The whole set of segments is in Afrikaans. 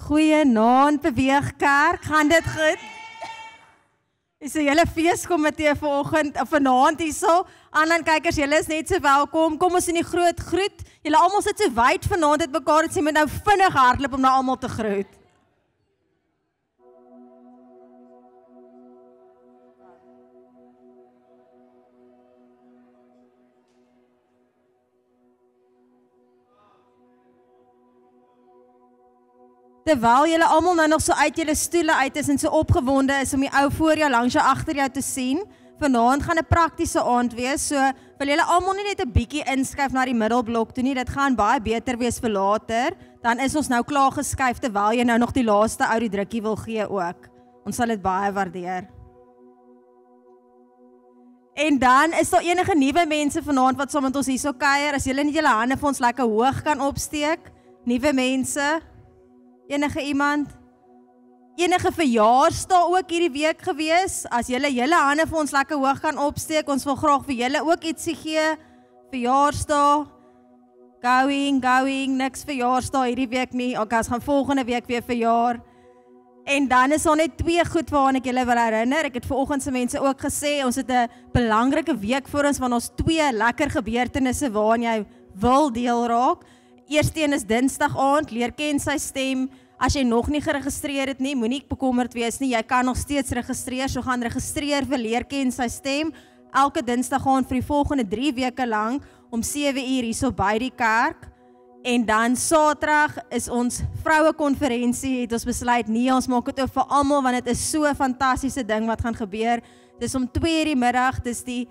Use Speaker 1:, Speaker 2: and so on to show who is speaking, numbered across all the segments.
Speaker 1: Goeienaand Beweegkerk, gaan dit goed? Is 'n hele feeskomitee vanaand hierso. Aanlyn kykers, julle is net so welkom. Kom ons in die groot groet. Julle almal sit so wyd vanaand uit mekaar, dit sê moet nou vinnig hardloop om nou almal te groet. Terwyl julle almal nou nog so uit julle stoele uit is en so opgewonde is om die ou voor jou, langs jou, agter jou te sien, vanaand gaan 'n praktiese aand wees, so wil julle almal nie net 'n bietjie inskuif na die middelblok toe nie, dit gaan baie beter wees vir later, dan is ons nou klaar geskuif terwyl jy nou nog die laaste ou die drukkie wil gee ook. Ons sal dit baie waardeer. En dan is daar enige nuwe mense vanaand wat saam met ons hierso kuier, as julle net julle hande vir ons lekker hoog kan opsteek, nuwe mense. Enige iemand? Enige verjaarsdae ook hierdie week gewees? As julle hande vir ons lekker hoog kan opsteek, ons wil graag vir julle ook ietsie gee. Verjaarsdae. Going, niks verjaarsdae hierdie week nie. Okay, ons gaan volgende week weer verjaar. En dan is daar net 2 goed waaraan ek julle wil herinner. Ek het vanoggend se mense ook gesê, ons het 'n belangrike week voor ons, want ons 2 lekker gebeurtenisse waaraan jy wil deel raak. Eerste een is Dinsdag aand, leer ken sy stem. As jy nog nie geregistreer het nie, moenie bekommerd wees nie. Jy kan nog steeds registreer, so gaan registreer vir leer ken sy stem. Elke Dinsdag aand vir die volgende 3 weke lank om 7 uur hierso by die kerk. En dan Saterdag is ons vrouekonferensie. Het ons besluit nee, ons maak dit oop vir almal want dit is so 'n fantastiese ding wat gaan gebeur. Dis om 2 uur die middag, dis die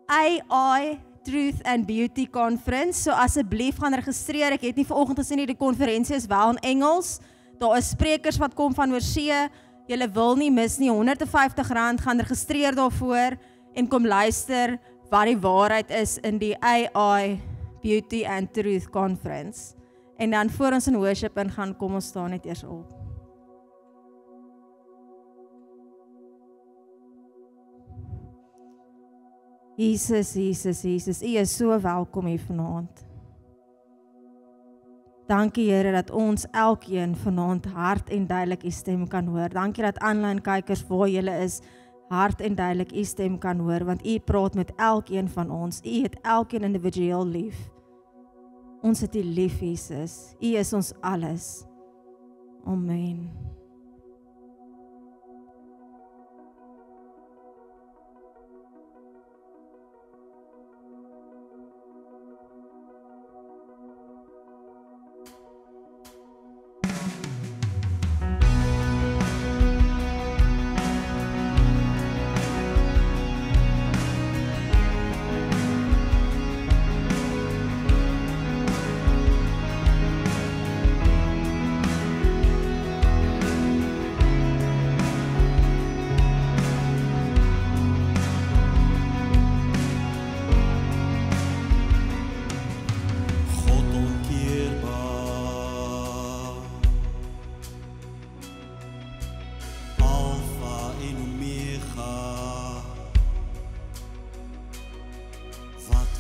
Speaker 1: AI Truth and Beauty Conference, so asseblief gaan registreer. Ek het nie vanoggend gesien nie, die konferensie is wel in Engels. Daar is sprekers wat kom van oorsee. Julle wil nie mis nie, R150 gaan registreer daarvoor en kom luister wat die waarheid is in die AI Beauty and Truth Conference. En dan voor ons in worship ingaan, kom ons staan net eers op. Jesus, U is so welkom hier vanaand. Dankie Here dat ons elkeen vanaand hard en duidelik U stem kan hoor. Dankie dat aanlyn kykers waar julle is, hard en duidelik U stem kan hoor, want U praat met elkeen van ons. U het elkeen individueel lief. Ons het U lief, Jesus. U is ons alles. Amen.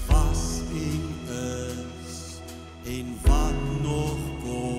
Speaker 2: Was in is en wat nog kom.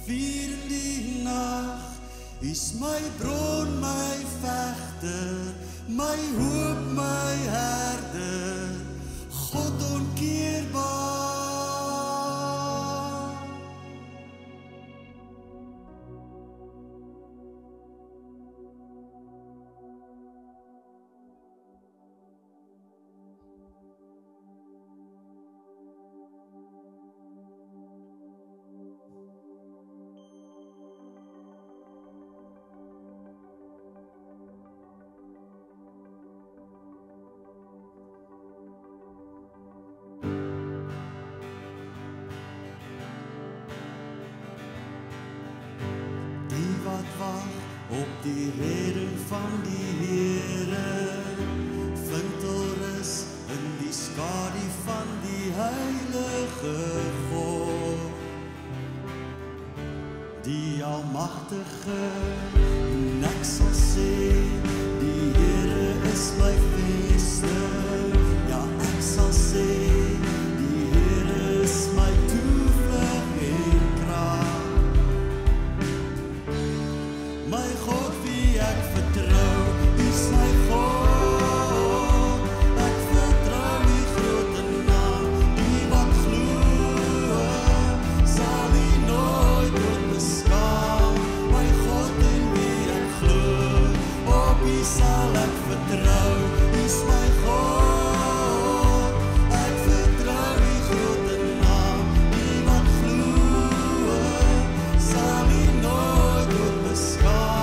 Speaker 2: 4 in die nag, is my bron, my vegter, my hoop, my herder, God onkeerbaar. Op die redding van die Here, vind hul rus in die skadu van die heilige God. Die almagtige, en ek sal sê, die Here is my vesting. Ja, ek sal sê, die Here is my toevlug en krag. My God wie ek vertrou, is my God. Ek vertrou die grote naam, die wat glo, sal nie nooit tot beskaam. My God in wie ek glo, op wie sal ek vertrou, is my God. Ek vertrou die grote naam, die wat glo, sal nie nooit tot beskaam.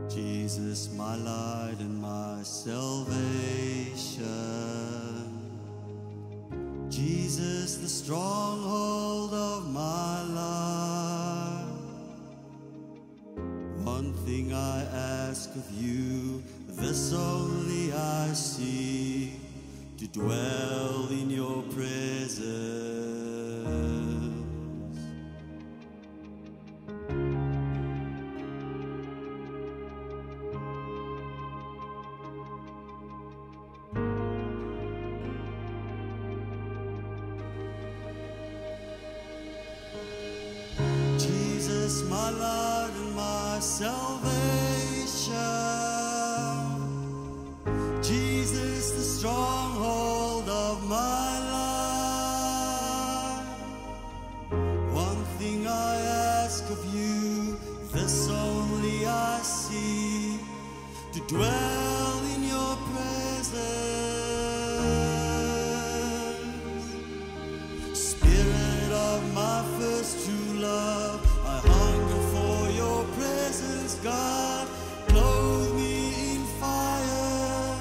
Speaker 2: Jesus, my light and my salvation. Jesus, the stronghold of my life. One thing I ask of you, this only I seek, to dwell in your presence. Jesus, my light and my salvation. Jesus, the stronghold of my life. One thing I ask of you, this only I seek, to dwell in your presence. Spirit of my first true love, I hunger for your presence, God. Clothe me in fire,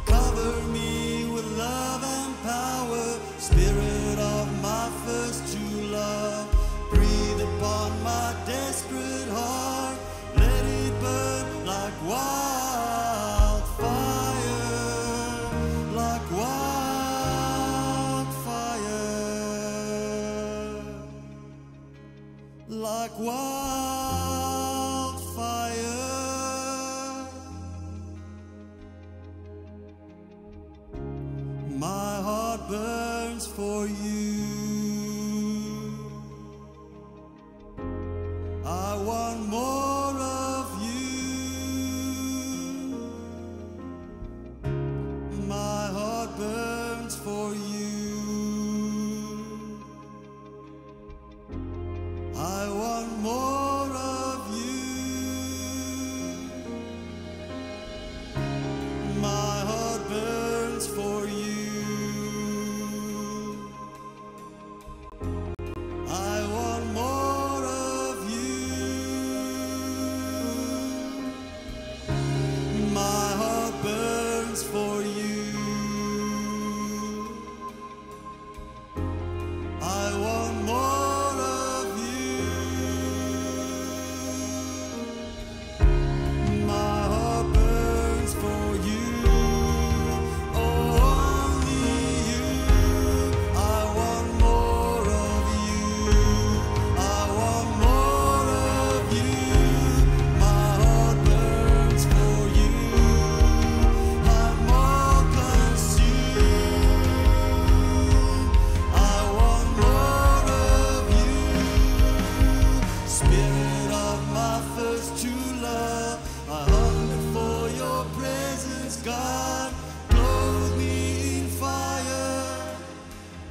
Speaker 2: cover me with love and power. Spirit of my first true love, breathe upon my desperate heart. Let it burn like wildfire, like wildfire, like wildfire. My heart burns for you. I want more of you. My heart burns for you. I want more of you. My heart burns for you. I want more of you. My heart burns for you. I want more of you. My heart burns for you. Oh, only you. I want more of you. I want more of you. My heart burns for you. I'm more consumed. I want more of you. Spirit of my first true love, I hunger for your presence, God. Clothe me in fire,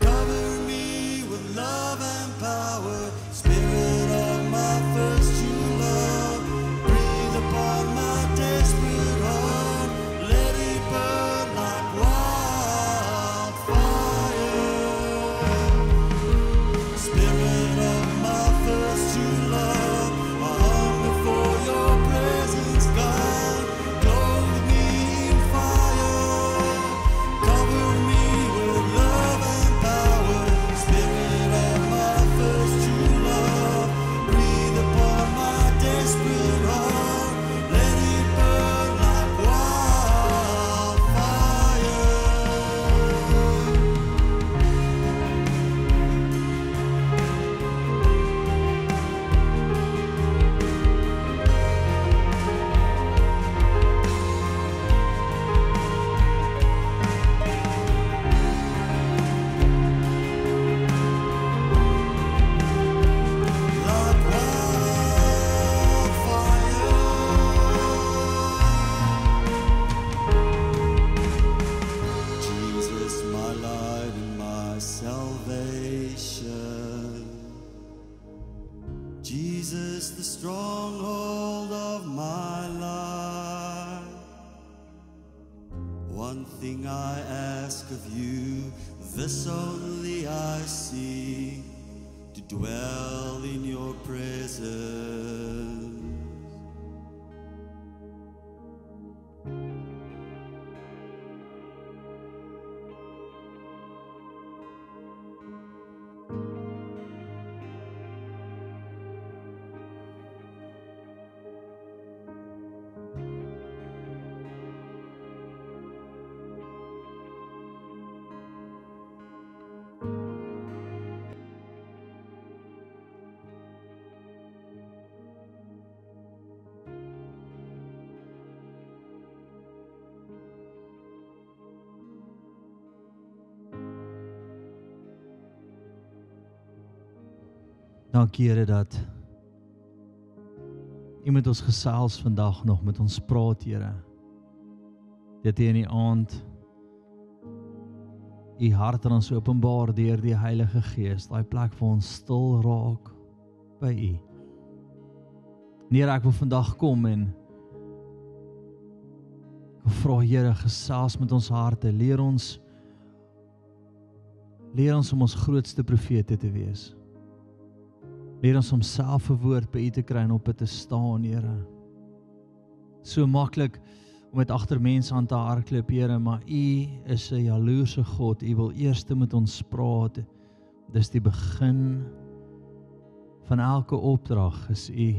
Speaker 2: cover me with love and power. Spirit of my first true love, breathe upon my desperate heart. Let it burn like wildfire. Spirit of my first true love, I hunger for your presence, God. Clothe me in fire, cover me with love and power. Spirit of my first true love, breathe upon my desperate heart. Let it burn like wildfire. Like wildfire. Jesus, my light and my salvation. Jesus, the stronghold of my life. Nothing I ask of you, this only I seek, to dwell in your presence.
Speaker 3: Dankie Here dat U met ons gesels vandag nog, met ons praat Here. Dat U in die aand U hart aan ons openbaar deur die Heilige Gees, daai plek waar ons stil raak by U. Here, ek wil vandag kom en ek vra Here, gesels met ons harte, leer ons om ons grootste profete te wees. Leer ons om self 'n woord by U te kry en op dit te staan, Here. So maklik om met agter mense aan te hardloop, Here, maar U is 'n jaloerse God. U wil eers met ons praat. Dis die begin van elke opdrag is U.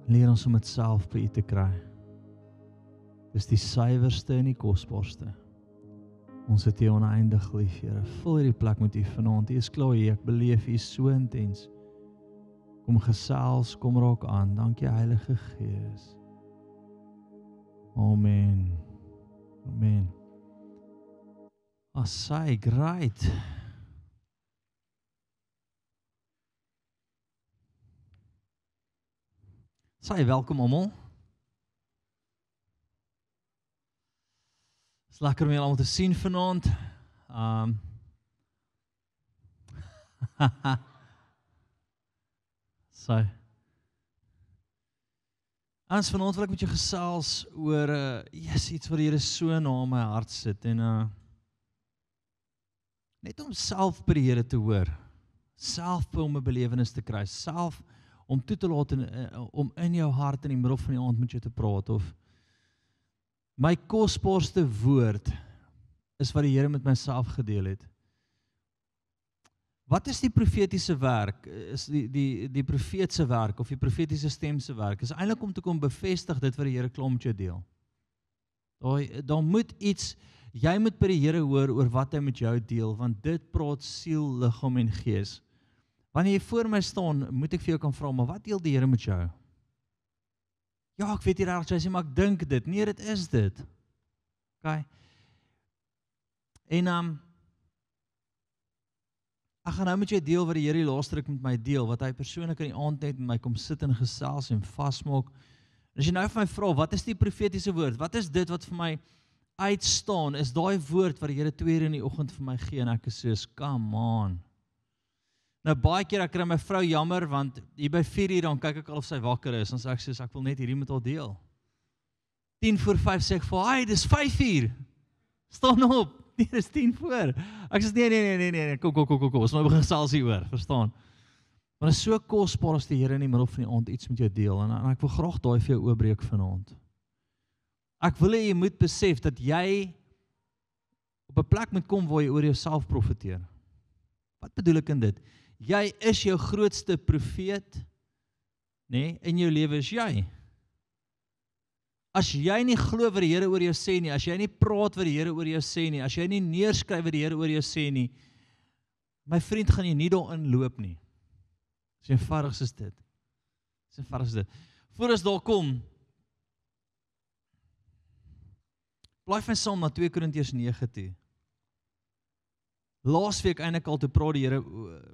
Speaker 3: Leer ons om dit self by U te kry. Dis die suiwerste en die kosbaarste. Ons het U oneindig lief, Here. Vul hierdie plek met U vanaand. U is klaar hier. Ek beleef U so intens. Kom gesels, kom raak aan. Dankie Heilige Gees. Amen. Amen. Asai, great. Asai, welkom almal. Het is lekker om julle almal te sien vanaand. So. Ans vanaand wil ek met jou gesels oor iets wat die Here so na my hart sit en net om self by die Here te hoor. Self om 'n belewenis te kry, self om toe te laat om in jou hart in die middel van die aand met jou te praat of my kosbaarste woord is wat die Here met myself gedeel het. Wat is die profetiese werk? Is die profeetse werk of die profetiese stem se werk? Is eintlik om te kom bevestig dit wat die Here klaar met jou deel. Daar moet iets, jy moet by die Here hoor oor wat hy met jou deel, want dit praat siel, liggaam en gees. Wanneer jy voor my staan, moet ek vir jou kan vra, maar wat deel die Here met jou? Ja, ek weet nie reg, jy sê, maar ek dink dit. Nee, dit is dit. Okay. En ek gaan nou met jou deel wat die Here die laaste ruk met my deel, wat hy persoonlik in die aand net met my kom sit en gesels en vasmaak. As jy nou vir my vra, wat is die profetiese woord? Wat is dit wat vir my uitstaan? Is daai woord wat die Here 2 uur in die oggend vir my gee en ek is soos, come on. Nou baie keer ek kry my vrou jammer, want hier by 4 uur dan kyk ek al of sy wakker is, en sê ek soos, ek wil net hierdie met haar deel. 10 voor 5 sê ek vir, hey, dis 5 uur, staan op, nee, dis 10 voor. Ek sê, nee, kom, ons moet begin gesels hieroor, verstaan? Maar dit is so kosbaar as die Here in die middel van die aand iets met jou deel, en ek wil graag daai vir jou oopbreek vanaand. Ek wil hê jy moet besef dat jy op 'n plek moet kom waar jy oor jouself profeteer. Wat bedoel ek in dit? Jy is jou grootste profeet, nee, in jou lewe is jy. As jy nie glo wat die Here oor jou sê nie, as jy nie praat wat die Here oor jou sê nie, as jy nie neerskryf wat die Here oor jou sê nie, my vriend, gaan jy nie daarin loop nie. Dis eenvoudig is dit. Dis eenvoudig is dit. Voor ons daar kom, blaai van saam na 2 Korintiërs 9 toe. Laasweek eintlik al te praat die Here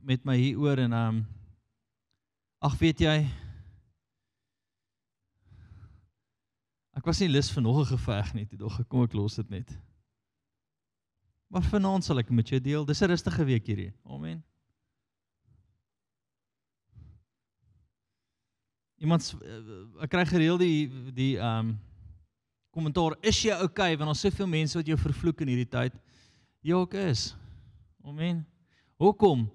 Speaker 3: met my hieroor en ag weet jy, ek was nie lus vir nog 'n geveg nie, toe dog ek kom ek los dit net. Maar vanaand sal ek met jou deel. Dis 'n rustige week hierdie. Amen. Iemand ek kry gereeld die kommentaar, is jy okay, want ons soveel mense wat jou vervloek in hierdie tyd. Ja, ek is. Amen. Hoekom?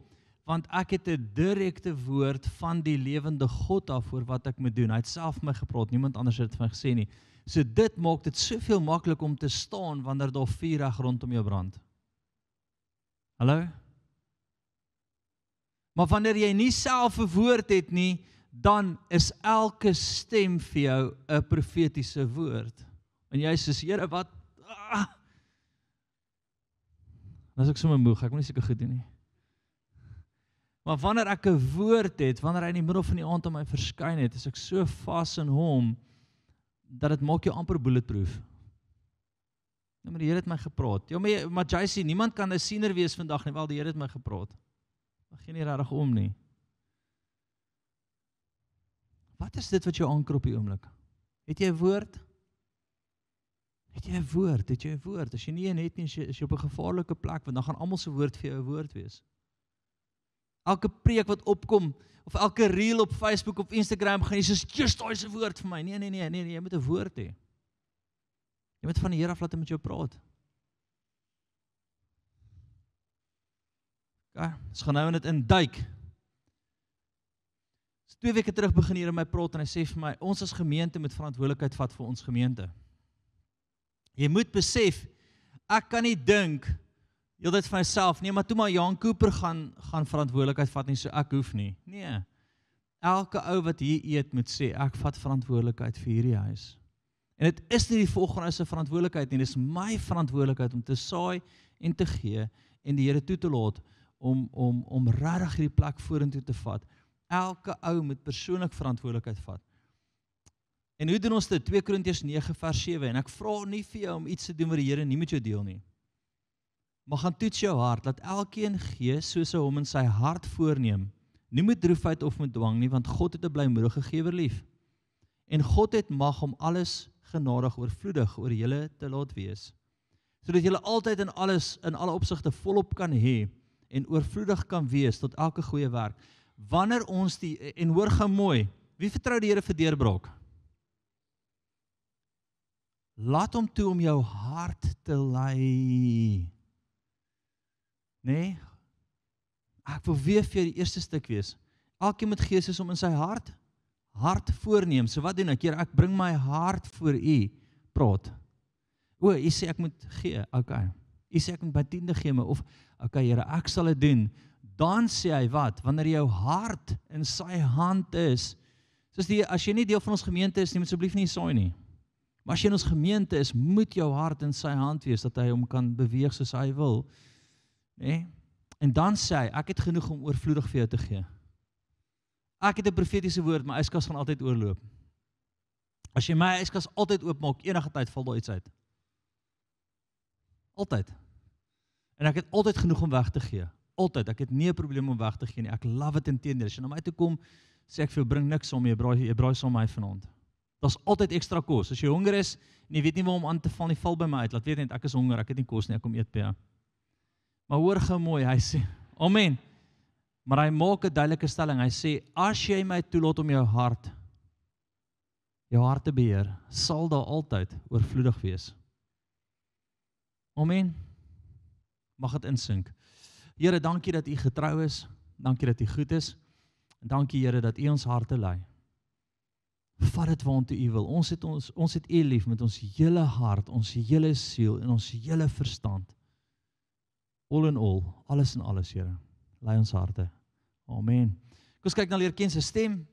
Speaker 3: Want ek het 'n direkte woord van die lewende God af oor wat ek moet doen. Hy het self my gepraat, niemand anders het vir my gesê nie. So dit maak dit soveel maklik om te staan wanneer daar vuur reg rondom jou brand. Hallo? Maar wanneer jy nie self 'n woord het nie, dan is elke stem vir jou 'n profetiese woord. En jy sê, Here, wat? Dan is ek sommer moeg, ek moet nie seker goed doen nie. Maar wanneer ek 'n woord het, wanneer hy in die middel van die aand aan my verskyn het, is ek so vas in hom, dat dit maak jou amper bulletproof. Ja, maar die Here het my gepraat. Ja, maar jy sê, niemand kan 'n siener wees vandag nie, wel die Here het my gepraat. Ek gee nie regtig om nie. Wat is dit wat jou anker op die oomblik? Het jy 'n woord? Het jy 'n woord? Het jy 'n woord? As jy nie een het nie, is jy op 'n gevaarlike plek, want dan gaan almal se woord vir jou 'n woord wees. Elke preek wat opkom, of elke reel op Facebook of Instagram, gaan jy sê, just daai is 'n woord vir my. Nee, jy moet 'n woord hê. Jy moet van die Here af laat hy met jou praat. Okay, ons gaan nou in dit induik. 2 weke terug begin hier in my praat en hy sê vir my, ons as gemeente moet verantwoordelikheid vat vir ons gemeente. Jy moet besef, ek kan nie dink, heeltyd van myself, nee, maar toe maar Jan Cooper gaan verantwoordelikheid vat nie, so ek hoef nie. Nee, elke ou wat hier eet moet sê, ek vat verantwoordelikheid vir hierdie huis. En dit is nie die volgende se verantwoordelikheid nie, dit is my verantwoordelikheid om te saai en te gee, en die Here toe te laat, om regtig hierdie plek vorentoe te vat. Elke ou moet persoonlik verantwoordelikheid vat. En hoe doen ons dit? 2 Korintiërs 9 vers 7, en ek vra nie vir jou om iets te doen wat die Here nie met jou deel nie. Maar gaan toets jou hart, laat elkeen gee soos hy hom in sy hart voorneem. Nie met droefheid of met dwang nie, want God het 'n blymoedige gewer lief. En God het mag om alles genadig oorvloedig oor julle te laat wees, sodat julle altyd in alles, in alle opsigte volop kan hê, en oorvloedig kan wees tot elke goeie werk. Wanneer ons en hoor gou mooi, wie vertrou die Here vir deurbraak? Laat hom toe om jou hart te lei. Nee, ek wil weer vir die eerste stuk wees. Elkeen met gees is om in sy hart voorneem. So wat doen ek? Here, ek bring my hart voor u, praat. O, u sê ek moet gee, okay. U sê ek moet my 10de gee, of, okay Here, ek sal dit doen. Dan sê hy wat? Wanneer jou hart in sy hand is, soos as jy nie deel van ons gemeente is nie, moet asseblief nie saai nie. Maar as jy in ons gemeente is, moet jou hart in sy hand wees, dat hy hom kan beweeg soos hy wil. Nee? En dan sê hy, ek het genoeg om oorvloedig vir jou te gee. Ek het 'n profetiese woord, my yskas gaan altyd oorloop. As jy my yskas altyd oopmaak, enige tyd val daar iets uit. Altyd. En ek het altyd genoeg om weg te gee. Altyd. Ek het nie 'n probleem om weg te gee nie. Ek love it inteendeel. As jy na my toe kom, sê ek vir jou, bring niks om, jy braai saam my vanaand. Daar's altyd ekstra kos. As jy honger is en jy weet nie waar om aan te val nie, val by my uit. Laat weet net ek is honger, ek het nie kos nie, ek kom eet by jou. Maar hoor gou mooi, hy sê, amen. Maar hy maak 'n duidelike stelling. Hy sê, as jy my toelaat om jou hart te beheer, sal daar altyd oorvloedig wees. Amen. Mag dit insink. Here, dankie dat u getrou is. Dankie dat u goed is. En dankie Here dat u ons harte lei. Vat dit waantoe u wil. Ons het u lief met ons hele hart, ons hele siel en ons hele verstand. All in all, alles en alles, Here. Lei ons harte. Amen. Kom ons kyk na leer ken sy stem.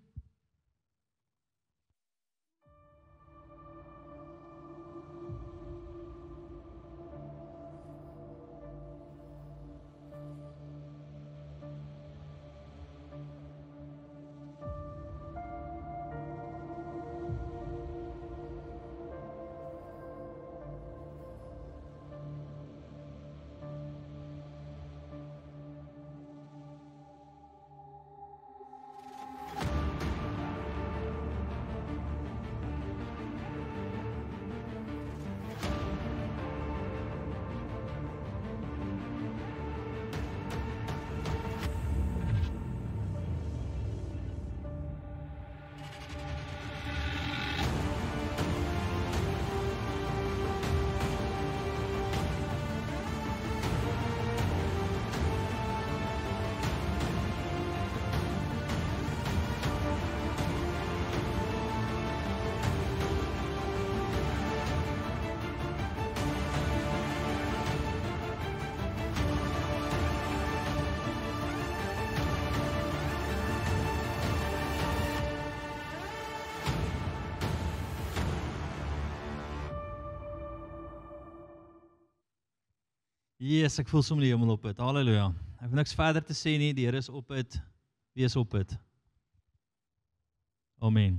Speaker 3: Yes, ek voel sommer die hemel op het. Halleluja. Ek het niks verder te sê nie, die Here is op het. Wie is op het? Amen.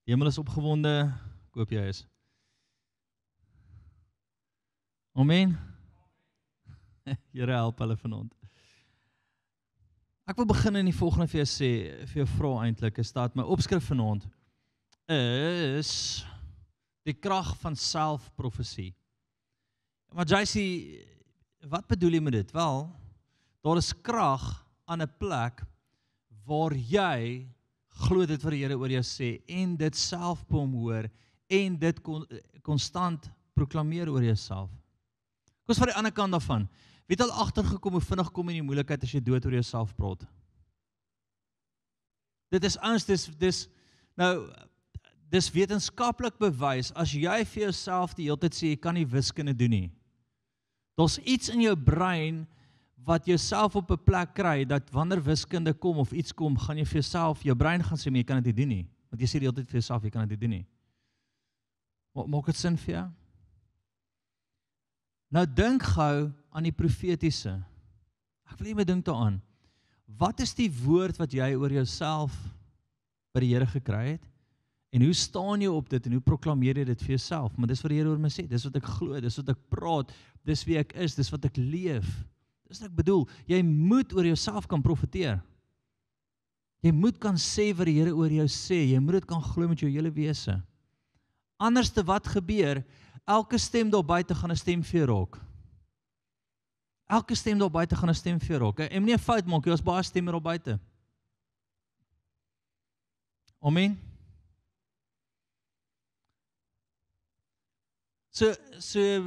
Speaker 3: Die hemel is opgewonde, ek hoop jy is. Amen. Here help hulle vanaand. Ek wil begin in die volgende vir jou sê, vir jou vra eintlik, is dat my opskrif vanaand is die krag van selfprofesie. Maar JC, wat bedoel jy met dit? Wel, daar is krag aan 'n plek waar jy glo dit wat die Here oor jou sê en dit self by hom hoor en dit konstant proklameer oor jouself. Kom ons van die ander kant daarvan. Wie het al agtergekom hoe vinnig kom in die moeilikheid as jy dood oor jouself praat? Dit is ons, dis wetenskaplik bewys, as jy vir jouself die hele tyd sê, jy kan nie wiskunde doen nie. Daar's iets in jou brein wat jouself op 'n plek kry, dat wanneer wiskunde kom of iets kom, gaan jy vir jouself, jou brein gaan sê, maar jy kan dit nie doen nie. Want jy sê die hele tyd vir jouself, jy kan dit nie doen nie. Maak dit sin vir jou? Nou dink gou aan die profetiese. Ek wil jy moet dink daaraan. Wat is die woord wat jy oor jouself by die Here gekry het? En hoe staan jy op dit en hoe proklameer jy dit vir jouself? Maar dis wat die Here oor my sê, dis wat ek glo, dis wat ek praat, dis wie ek is, dis wat ek leef. Dis wat ek bedoel, jy moet oor jouself kan profeteer. Jy moet kan sê wat die Here oor jou sê, jy moet dit kan glo met jou hele wese. Anderste wat gebeur, elke stem daar buite gaan 'n stem vir jou raak. Elke stem daar buite gaan 'n stem vir jou raak. En moenie 'n fout maak, jy is baie stemme daar buite. Amen. So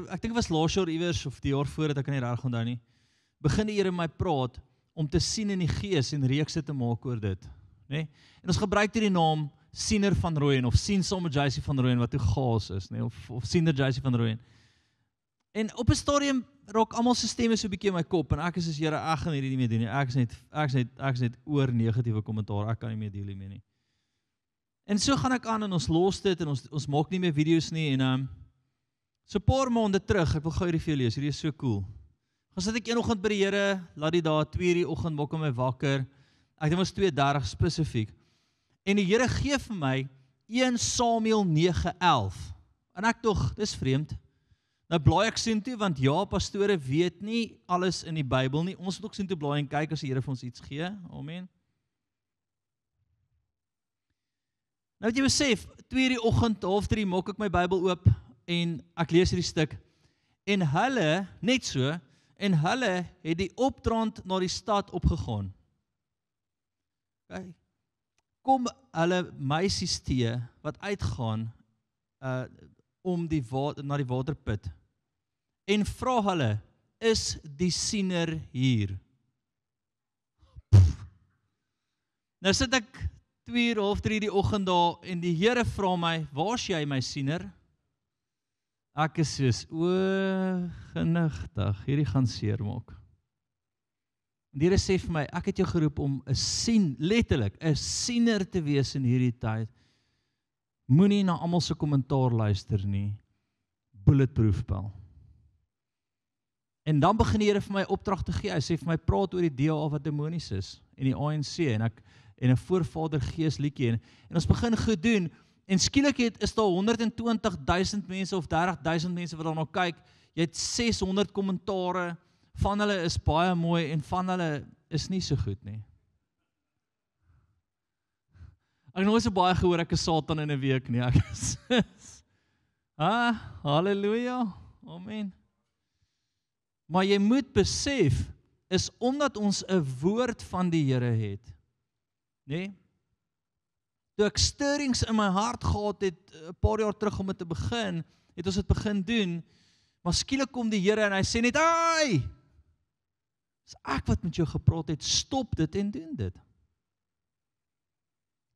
Speaker 3: ek dink dit was laas jaar iewers of die jaar voor dat ek nie reg onthou nie. Begin die Here met my praat om te sien in die gees en reekse te maak oor dit, nê? En ons gebruik hier die naam Siener van Rooyen of sien saam met JC van Rooyen wat hoe gaas is, nê? Of Siener JC van Rooyen. En op 'n stadium raak almal se stemme so 'n bietjie in my kop en ek is Here, ek gaan hierdie nie meer doen nie. Ek is net oor negatiewe kommentaar. Ek kan nie meer deel hiermee nie. En so gaan ek aan en ons los dit en ons maak nie meer video's nie en so 'n paar maande terug, ek wil gou hierdie vir julle lees. Hierdie is so cool. Gaan sit ek eenoggend by die Here, laat die dae 2:00 die oggend maak my wakker. Ek dink was 2:30 spesifiek. En die Here gee vir my 1 Samuel 9:11. En ek tog, dis vreemd. Nou blaai ek soontoe want ja, pastore weet nie alles in die Bybel nie. Ons moet ook soontoe blaai en kyk as die Here vir ons iets gee. Amen. Nou het jy besef, 2:00 die oggend, 2:30 maak ek my Bybel oop en ek lees hierdie stuk. En hulle, net so, en hulle het die opdraand na die stad opgegaan. Okay. Kom hulle meisies tee wat uitgaan om na die waterput en vra hulle, is die siener hier? Nou sit ek 2:00, 2:30 die oggend daar en die Here vra my, waar's jy my siener? Ek is soos, genigtig, hierdie gaan seermaak. Die Here sê vir my, ek het jou geroep om letterlik 'n siener te wees in hierdie tyd. Moenie na almal se kommentaar luister nie. Bulletproof bel. En dan begin die Here vir my opdrag te gee. Hy sê vir my, praat oor die DA wat demonies is en die ANC en 'n voorvader gees liedjie en ons begin goed doen. En skielik is daar 120,000 mense of 30,000 mense wat daarna kyk. Jy het 600 kommentare. Van hulle is baie mooi en van hulle is nie so goed nie. Ek het nooit so baie gehoor ek is Satan in 'n week nie. Ek is halleluja. Amen. Maar jy moet besef is omdat ons 'n woord van die Here het, nê? Toe ek stirrings in my hart gehad het 'n paar jaar terug om dit te begin, het ons dit begin doen. Maar skielik kom die Here en hy sê net, "Ai! Dis ek wat met jou gepraat het, stop dit en doen dit."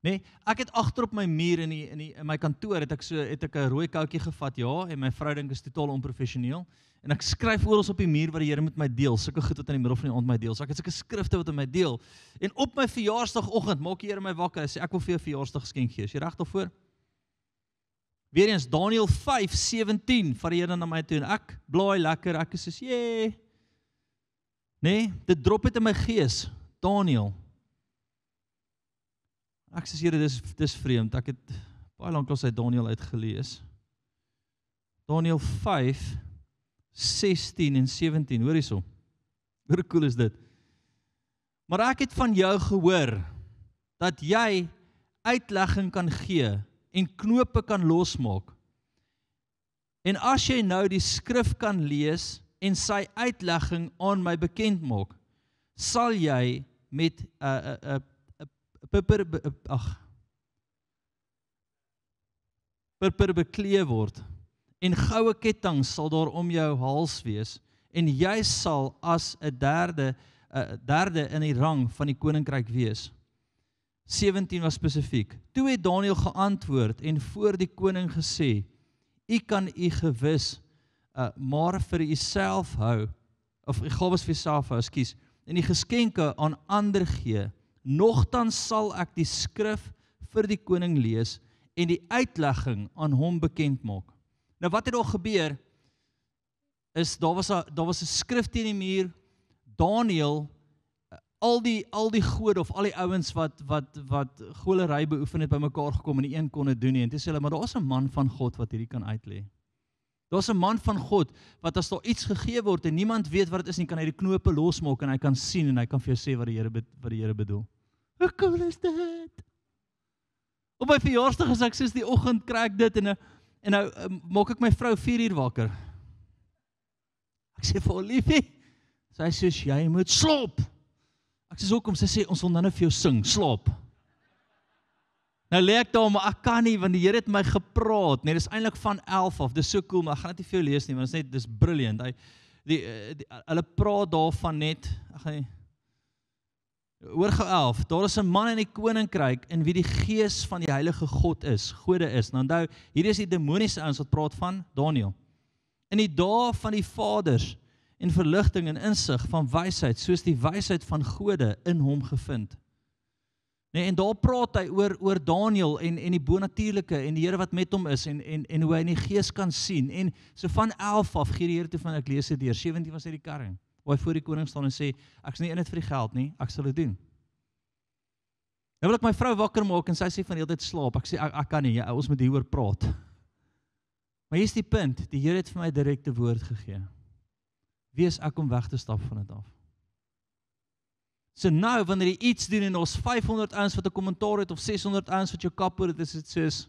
Speaker 3: Nee, ek het agter op my muur in my kantoor het ek 'n rooi koutjie gevat, ja, en my vrou dink is totaal onprofessioneel. En ek skryf oral op die muur wat die Here met my deel, sulke goed wat in die middel van die aand my deel. So ek het sulke skrifte wat in my deel. En op my verjaarsdagoggend maak die Here my wakker. Hy sê ek wil vir jou 'n verjaarsdagsgeskenk gee. Is jy reg daarvoor? Weer eens, Daniël 5:17, vat die Here na my toe, en ek blaai lekker, ek is soos, jee. Nee, dit drop het in my gees, Daniël. Ek sê, Here, dis vreemd, ek het baie lank al uit Daniël uitgelees. Daniël 5:16 en 17, hoor hierso. Hoe cool is dit? Maar ek het van jou gehoor, dat jy uitlegging kan gee, en knope kan losmaak. En as jy nou die skrif kan lees, en sy uitlegging aan my bekend maak, sal jy met purper beklee word, en goue ketting sal daar om jou hals wees, en jy sal as 'n derde in die rang van die koninkryk wees. 17 was spesifiek. Toe het Daniël geantwoord en voor die koning gesê, u kan u gewis, maar vir uself hou, of u gawes vir uself hou, ekskuus, en die geskenke aan ander gee, nogtans sal ek die skrif vir die koning lees, en die uitlegging aan hom bekend maak. Nou wat het daar gebeur, is, daar was 'n skrif teen die muur, Daniël, al die gode, of al die ouens wat golery beoefen het, by mekaar gekom, en die een kon dit doen nie, en toe sê hulle, maar daar is 'n man van God, wat hierdie kan uitlê. Daar is 'n man van God, wat as daar iets gegee word, en niemand weet wat dit is nie, kan hy die knope losmaak, en hy kan sien, en hy kan vir jou sê, wat die Here bedoel. Hoe cool is dit? Op my verjaarsdag is ek soos die oggend, kry ek dit, en nou maak ek my vrou 4 uur wakker. Ek sê vir Olivie, sy sê, jy moet slaap. Ek sê hoekom, sy sê, ons wil nou vir jou sing, slaap. Nou lê ek daar, maar ek kan nie, want die Here het my gepraat, nee, dis eintlik van 11 af, dis so cool, maar ek gaan dit nie vir jou lees nie, want dis brilliant, hulle praat daarvan net, hoor gou 11, daar is 'n man in die koninkryk, in wie die gees van die heilige God is, gode is, nou onthou, hier is die demoniese ouens wat praat van Daniël, in die dae van die vaders, en verligting en insig van wysheid, soos die wysheid van gode in hom gevind. Nee, en daar praat hy oor Daniël, en die bonatuurlike, en die Here wat met hom is, en hoe hy in die gees kan sien, en so van 11 af, gee die Here toe van, ek lees dit deur, 17 was uit die karring, waar hy voor die koning staan en sê, ek is nie in dit vir die geld nie, ek sal dit doen. Nou wil ek my vrou wakker maak, en sy sê van die hele tyd slaap, ek sê, ek kan nie, ons moet hieroor praat. Maar hier is die punt, die Here het vir my direkte woord gegee. Wie is ek om weg te stap van dit af? So nou, wanneer jy iets doen, en ons 500 ouens wat 'n kommentaar het, of 600 ouens wat jou kap hoor, is dit soos,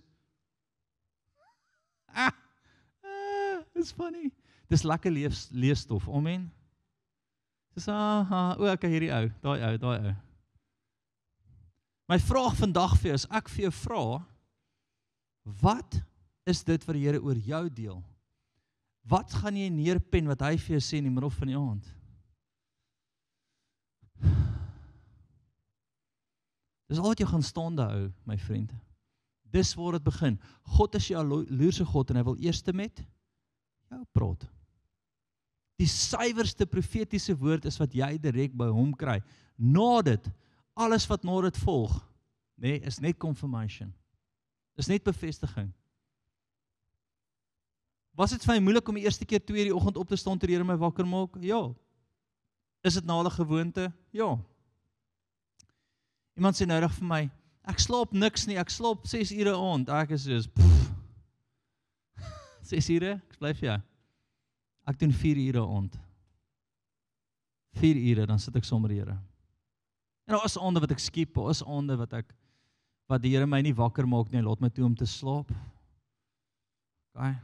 Speaker 3: it's funny. Dis lekker leesstof, amen. Dis, ek hierdie ou, daai ou. My vraag vandag vir jou, as ek vir jou vra, wat is dit wat die Here oor jou deel? Wat gaan jy neerpen wat hy vir jou sê in die middel van die aand? Dis al wat jy gaan staande hou, my vriend. Dis waar dit begin. God is jou jaloerse God, en hy wil eers met jou praat. Die suiwerste profetiese woord is wat jy direk by hom kry. Na dit, alles wat na dit volg, nee, is net confirmation. Is net bevestiging. Was dit vir my moeilik om die eerste keer 2 uur die oggend op te staan, toe die Here my wakker maak? Ja. Is dit na 'n gewoonte? Ja. Iemand sê noudag vir my, ek slaap niks nie, ek slaap 6 ure aand. Ek is soos, 6 ure? Ek bly vir jou. Ek doen 4 ure aand. 4 ure, dan sit ek sommer die Here. En daar is aande wat ek skiep, daar is aande wat die Here my nie wakker maak nie, laat my toe om te slaap. Okay.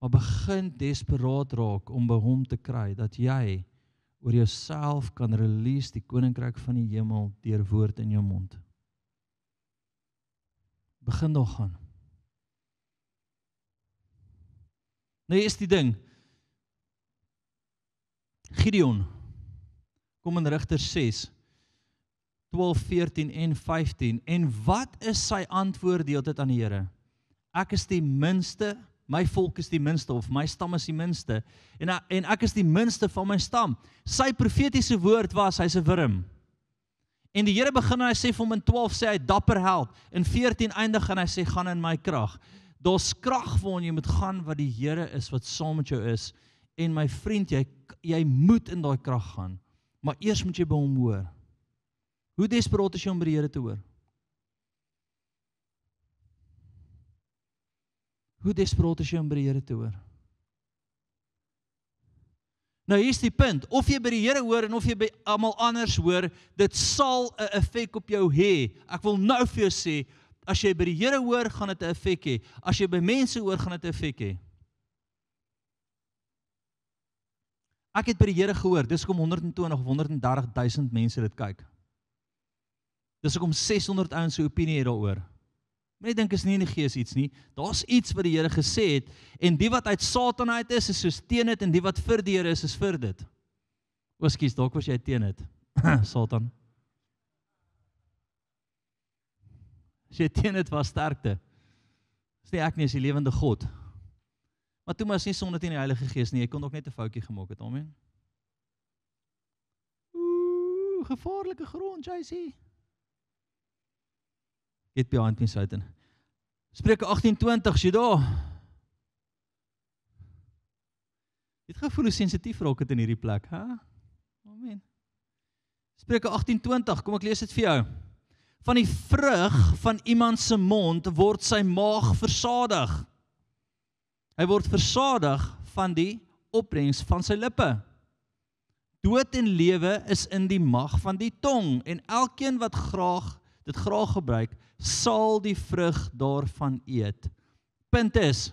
Speaker 3: Maar begin desperaat raak om by hom te kry, dat jy oor jouself kan release die koninkryk van die hemel deur woord in jou mond. Begin daar gaan. Nou hier is die ding. Gideon, kom in Rigters 6, 12, 14 en 15, en wat is sy antwoord die hele tyd aan die Here? Ek is die minste, my volk is die minste, of my stam is die minste, en ek is die minste van my stam. Sy profetiese woord was, hy's 'n wurm. En die Here begin en hy sê vir hom in 12, sê hy, dapper held, in 14 eindig en hy sê, gaan in my krag. Daar's krag waarin jy moet gaan wat die Here is, wat saam met jou is. En my vriend, jy moet in daai krag gaan. Maar eers moet jy by hom hoor. Hoe desperaat is jy om by die Here te hoor? Hoe desperaat is jy om by die Here te hoor? Nou hier is die punt, of jy by die Here hoor en of jy by almal anders hoor, dit sal 'n effek op jou hê. Ek wil nou vir jou sê, as jy by die Here hoor, gaan dit 'n effek hê. As jy by mense hoor, gaan dit 'n effek hê. Ek het by die Here gehoor, dis hoekom 120 of 130.000 mense dit kyk. Dis hoekom 600 ouens se opinie het daaroor. Moenie dink is nie in die gees iets nie. Daar's iets wat die Here gesê het, en die wat uit Satan uit is soos teen dit, en die wat vir die Here is vir dit. O, skus, dalk was jy teen dit. Satan. As jy teen dit was sterkte. Dis nie ek nie, is die lewende God. Maar toe maar is nie sonder teen die Heilige Gees nie, jy kon ook net 'n foutjie gemaak het, amen. Gevaarlike grond, JC. Get behind me, Satan. Spreuke 18:20, is jy daar? Jy het gevoel hoe sensitief raak het in hierdie plek, hè? Amen. Spreuke 18:20, kom ek lees dit vir jou. Van die vrug van iemand se mond word sy maag versadig. Hy word versadig van die opbrengs van sy lippe. Dood en lewe is in die mag van die tong, en elkeen wat dit graag gebruik, sal die vrug daarvan eet. Punt is,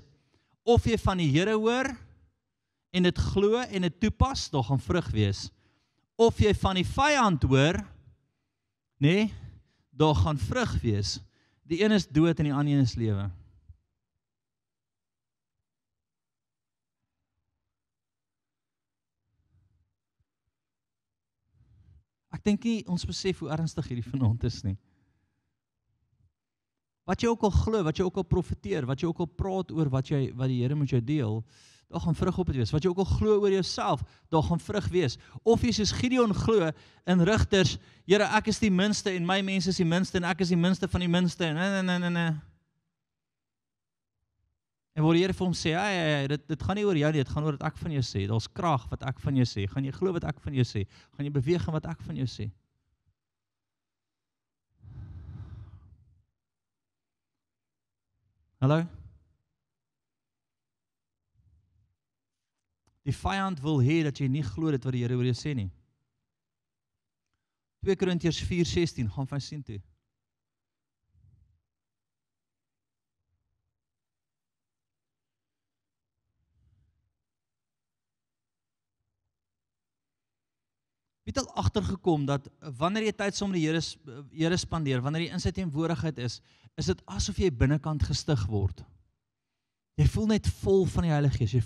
Speaker 3: of jy van die Here hoor, en dit glo en dit toepas, daar gaan vrug wees. Of jy van die vyand hoor, nee, daar gaan vrug wees. Die een is dood en die ander een is lewe. Ek dink nie ons besef hoe ernstig hierdie vanaand is nie. Wat jy ook al glo, wat jy ook al profeteer, wat jy ook al praat oor wat die Here met jou deel, daar gaan vrug op het wees. Wat jy ook al glo oor jouself, daar gaan vrug wees. Of jy soos Gideon glo in Rigters, Here, ek is die minste en my mense is die minste en ek is die minste van die minste en nee. En waar die Here vir hom sê, dit gaan nie oor jou nie, dit gaan oor wat ek van jou sê. Daar's krag wat ek van jou sê. Gaan jy glo wat ek van jou sê? Gaan jy beweeg in wat ek van jou sê? Hallo? Die vyand wil hê dat jy nie glo dit wat die Here oor jou sê nie. 2 Korintiërs 4:16, gaan van sien toe. Wie het al agtergekom dat wanneer jy tyd saam met die Here spandeer, wanneer jy in sy teenwoordigheid is dit asof jy binnekant gestig word. Jy voel net vol van die Heilige Gees. Jy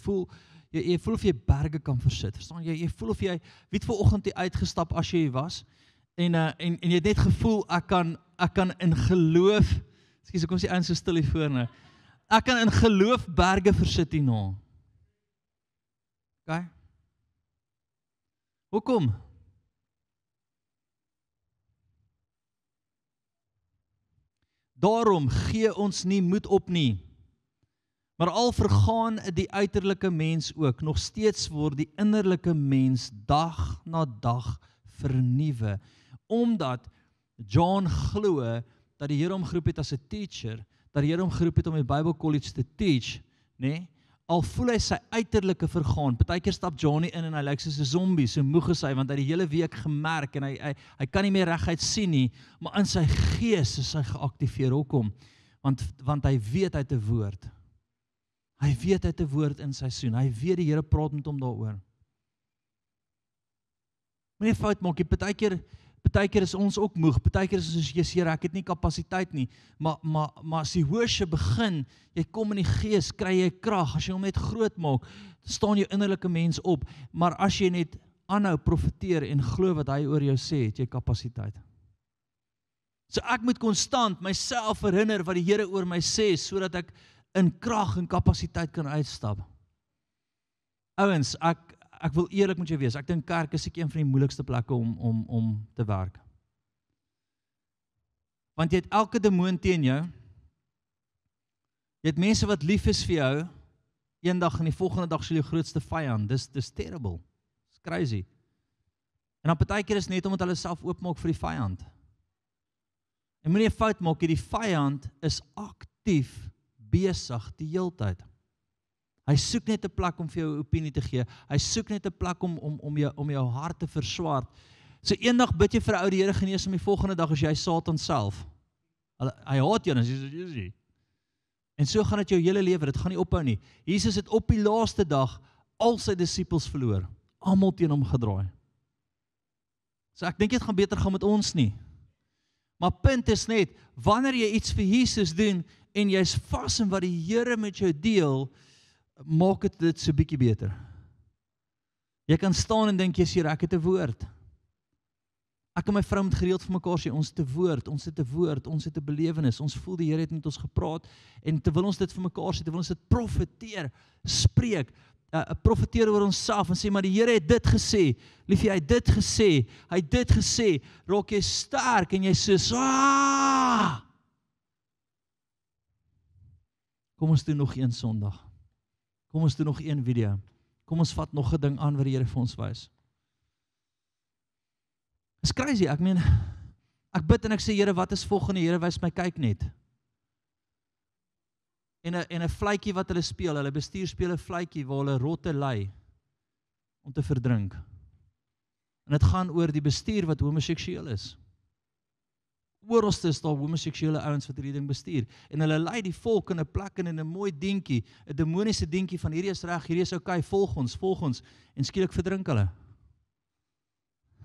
Speaker 3: voel of jy berge kan versit. Verstaan jy? Jy voel of jy weet vanoggend hier uitgestap as jy was en jy het net gevoel ek kan in geloof. Ekskuus, kom ons die ouens so stil hier voor nou. Ek kan in geloof berge versit hierna. OK? Hoekom? Daarom gee ons nie moed op nie. Maar al vergaan die uiterlike mens ook, nog steeds word die innerlike mens dag na dag vernuwe. Omdat John glo dat die Here hom geroep het as 'n teacher, dat die Here hom geroep het om die Bible College te teach, nee? Al voel hy sy uiterlike vergaan. Partykeer stap Johnny in en hy lyk soos 'n zombie, so moeg is hy, want hy het die hele week gemerk en hy kan nie meer reguit sien nie, maar in sy gees is hy geaktiveer. Hoekom? Want hy weet hy het 'n woord. Hy weet hy het 'n woord in sy seisoen. Hy weet die Here praat met hom daaroor. Moenie fout maak nie. Partykeer is ons ook moeg. Partykeer is ons soos Here, ek het nie kapasiteit nie. Maar as die worship begin, jy kom in die gees, kry jy krag. As jy hom net groot maak, staan jou innerlike mens op. Maar as jy net aanhou profeteer en glo wat hy oor jou sê, het jy kapasiteit. So ek moet konstant myself herinner wat die Here oor my sê, sodat ek in krag en kapasiteit kan uitstap. Ouens, ek wil eerlik met jou wees, ek dink kerk is een van die moeilikste plekke om te werk. Want jy het elke demoon teen jou, Jy het mense wat lief is vir jou, eendag en die volgende dag sal jou grootste vyand. Dis terrible. Dis crazy. En dan partykeer is net omdat hulle self oopmaak vir die vyand. En moenie 'n fout maak, die vyand is aktief besig die heeltyd. Hy soek net 'n plek om vir jou 'n opinie te gee. Hy soek net 'n plek om jou hart te verswaard. So eendag bid jy vir 'n ou die Here genees hom, die volgende dag is jy Satan self. Hy haat jou en hy en so gaan dit jou hele lewe, dit gaan nie ophou nie. Jesus het op die laaste dag al sy disippels verloor, almal teen hom gedraai. So ek dink dit gaan beter gaan met ons nie. Maar punt is net, wanneer jy iets vir Jesus doen en jy's vas in wat die Here met jou deel, maak dit so bietjie beter. Jy kan staan en dink, jy's hier, ek het 'n woord. Ek en my vrou moet gereeld vir mekaar sê, ons het 'n woord, ons het 'n woord, ons het 'n belewenis, ons voel die Here het met ons gepraat, en terwyl ons dit vir mekaar sê, terwyl ons dit profeteer, spreek, profeteer oor onsself, en sê, maar die Here het dit gesê, liefie, hy het dit gesê, hy het dit gesê, raak jy sterk, en jy sê, kom ons doen nog een Sondag, kom ons doen nog een video, kom ons vat nog 'n ding aan wat die Here vir ons wys. It's crazy, ek meen, ek bid en ek sê, Here, wat is volgende? Here, wys my, kyk net. En 'n vletjie wat hulle speel, hulle bestuur speel 'n vletjie waar hulle rotte lei om te verdrink. En dit gaan oor die bestuur wat homoseksueel is. Oralste is daar homoseksuele ouens wat hierdie ding bestuur. En hulle lei die volk in 'n plek en in 'n mooi dingetjie, 'n demoniese dingetjie van hierdie is reg, hierdie is okay, volg ons, en skielik verdrink hulle.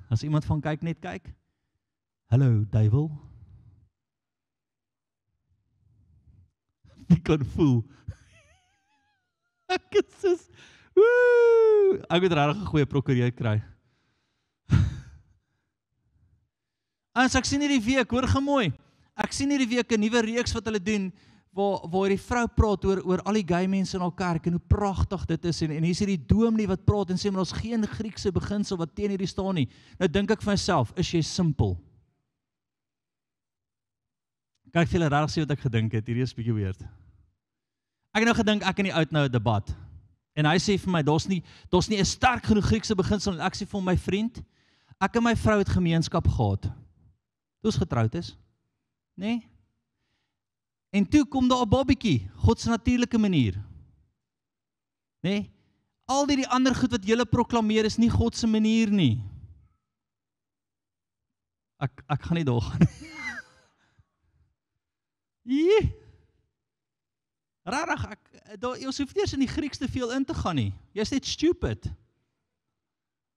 Speaker 3: As iemand van kyk net kyk, hallo duiwel. Ek kan voel. Ek het soos, ek moet regtig 'n goeie prokureur kry. En ek sien hierdie week, hoor gemooi, ek sien hierdie week 'n nuwe reeks wat hulle doen, waar die vrou praat oor al die gay mense in haar kerk, en hoe pragtig dit is, en hier is hierdie dominee wat praat, en sê, maar ons geen Griekse beginsel wat teen hierdie staan nie. Nou dink ek vir myself, is jy simpel? Kan ek vir julle regtig sê wat ek gedink het, hierdie is bietjie weird. Ek het nou gedink, ek en die oud nou 'n debat, en hy sê vir my, daar's nie 'n sterk genoeg Griekse beginsel, en ek sê vir my vriend, ek en my vrou het gemeenskap gehad, toe ons getroud is, nee? En toe kom daar 'n babietjie, God se natuurlike manier. Nee? Al die ander goed wat julle proklameer is nie God se manier nie. Ek gaan nie daar gaan nie. Rarig, ons hoef nie eens in die Grieks te veel in te gaan nie. Jy's net stupid.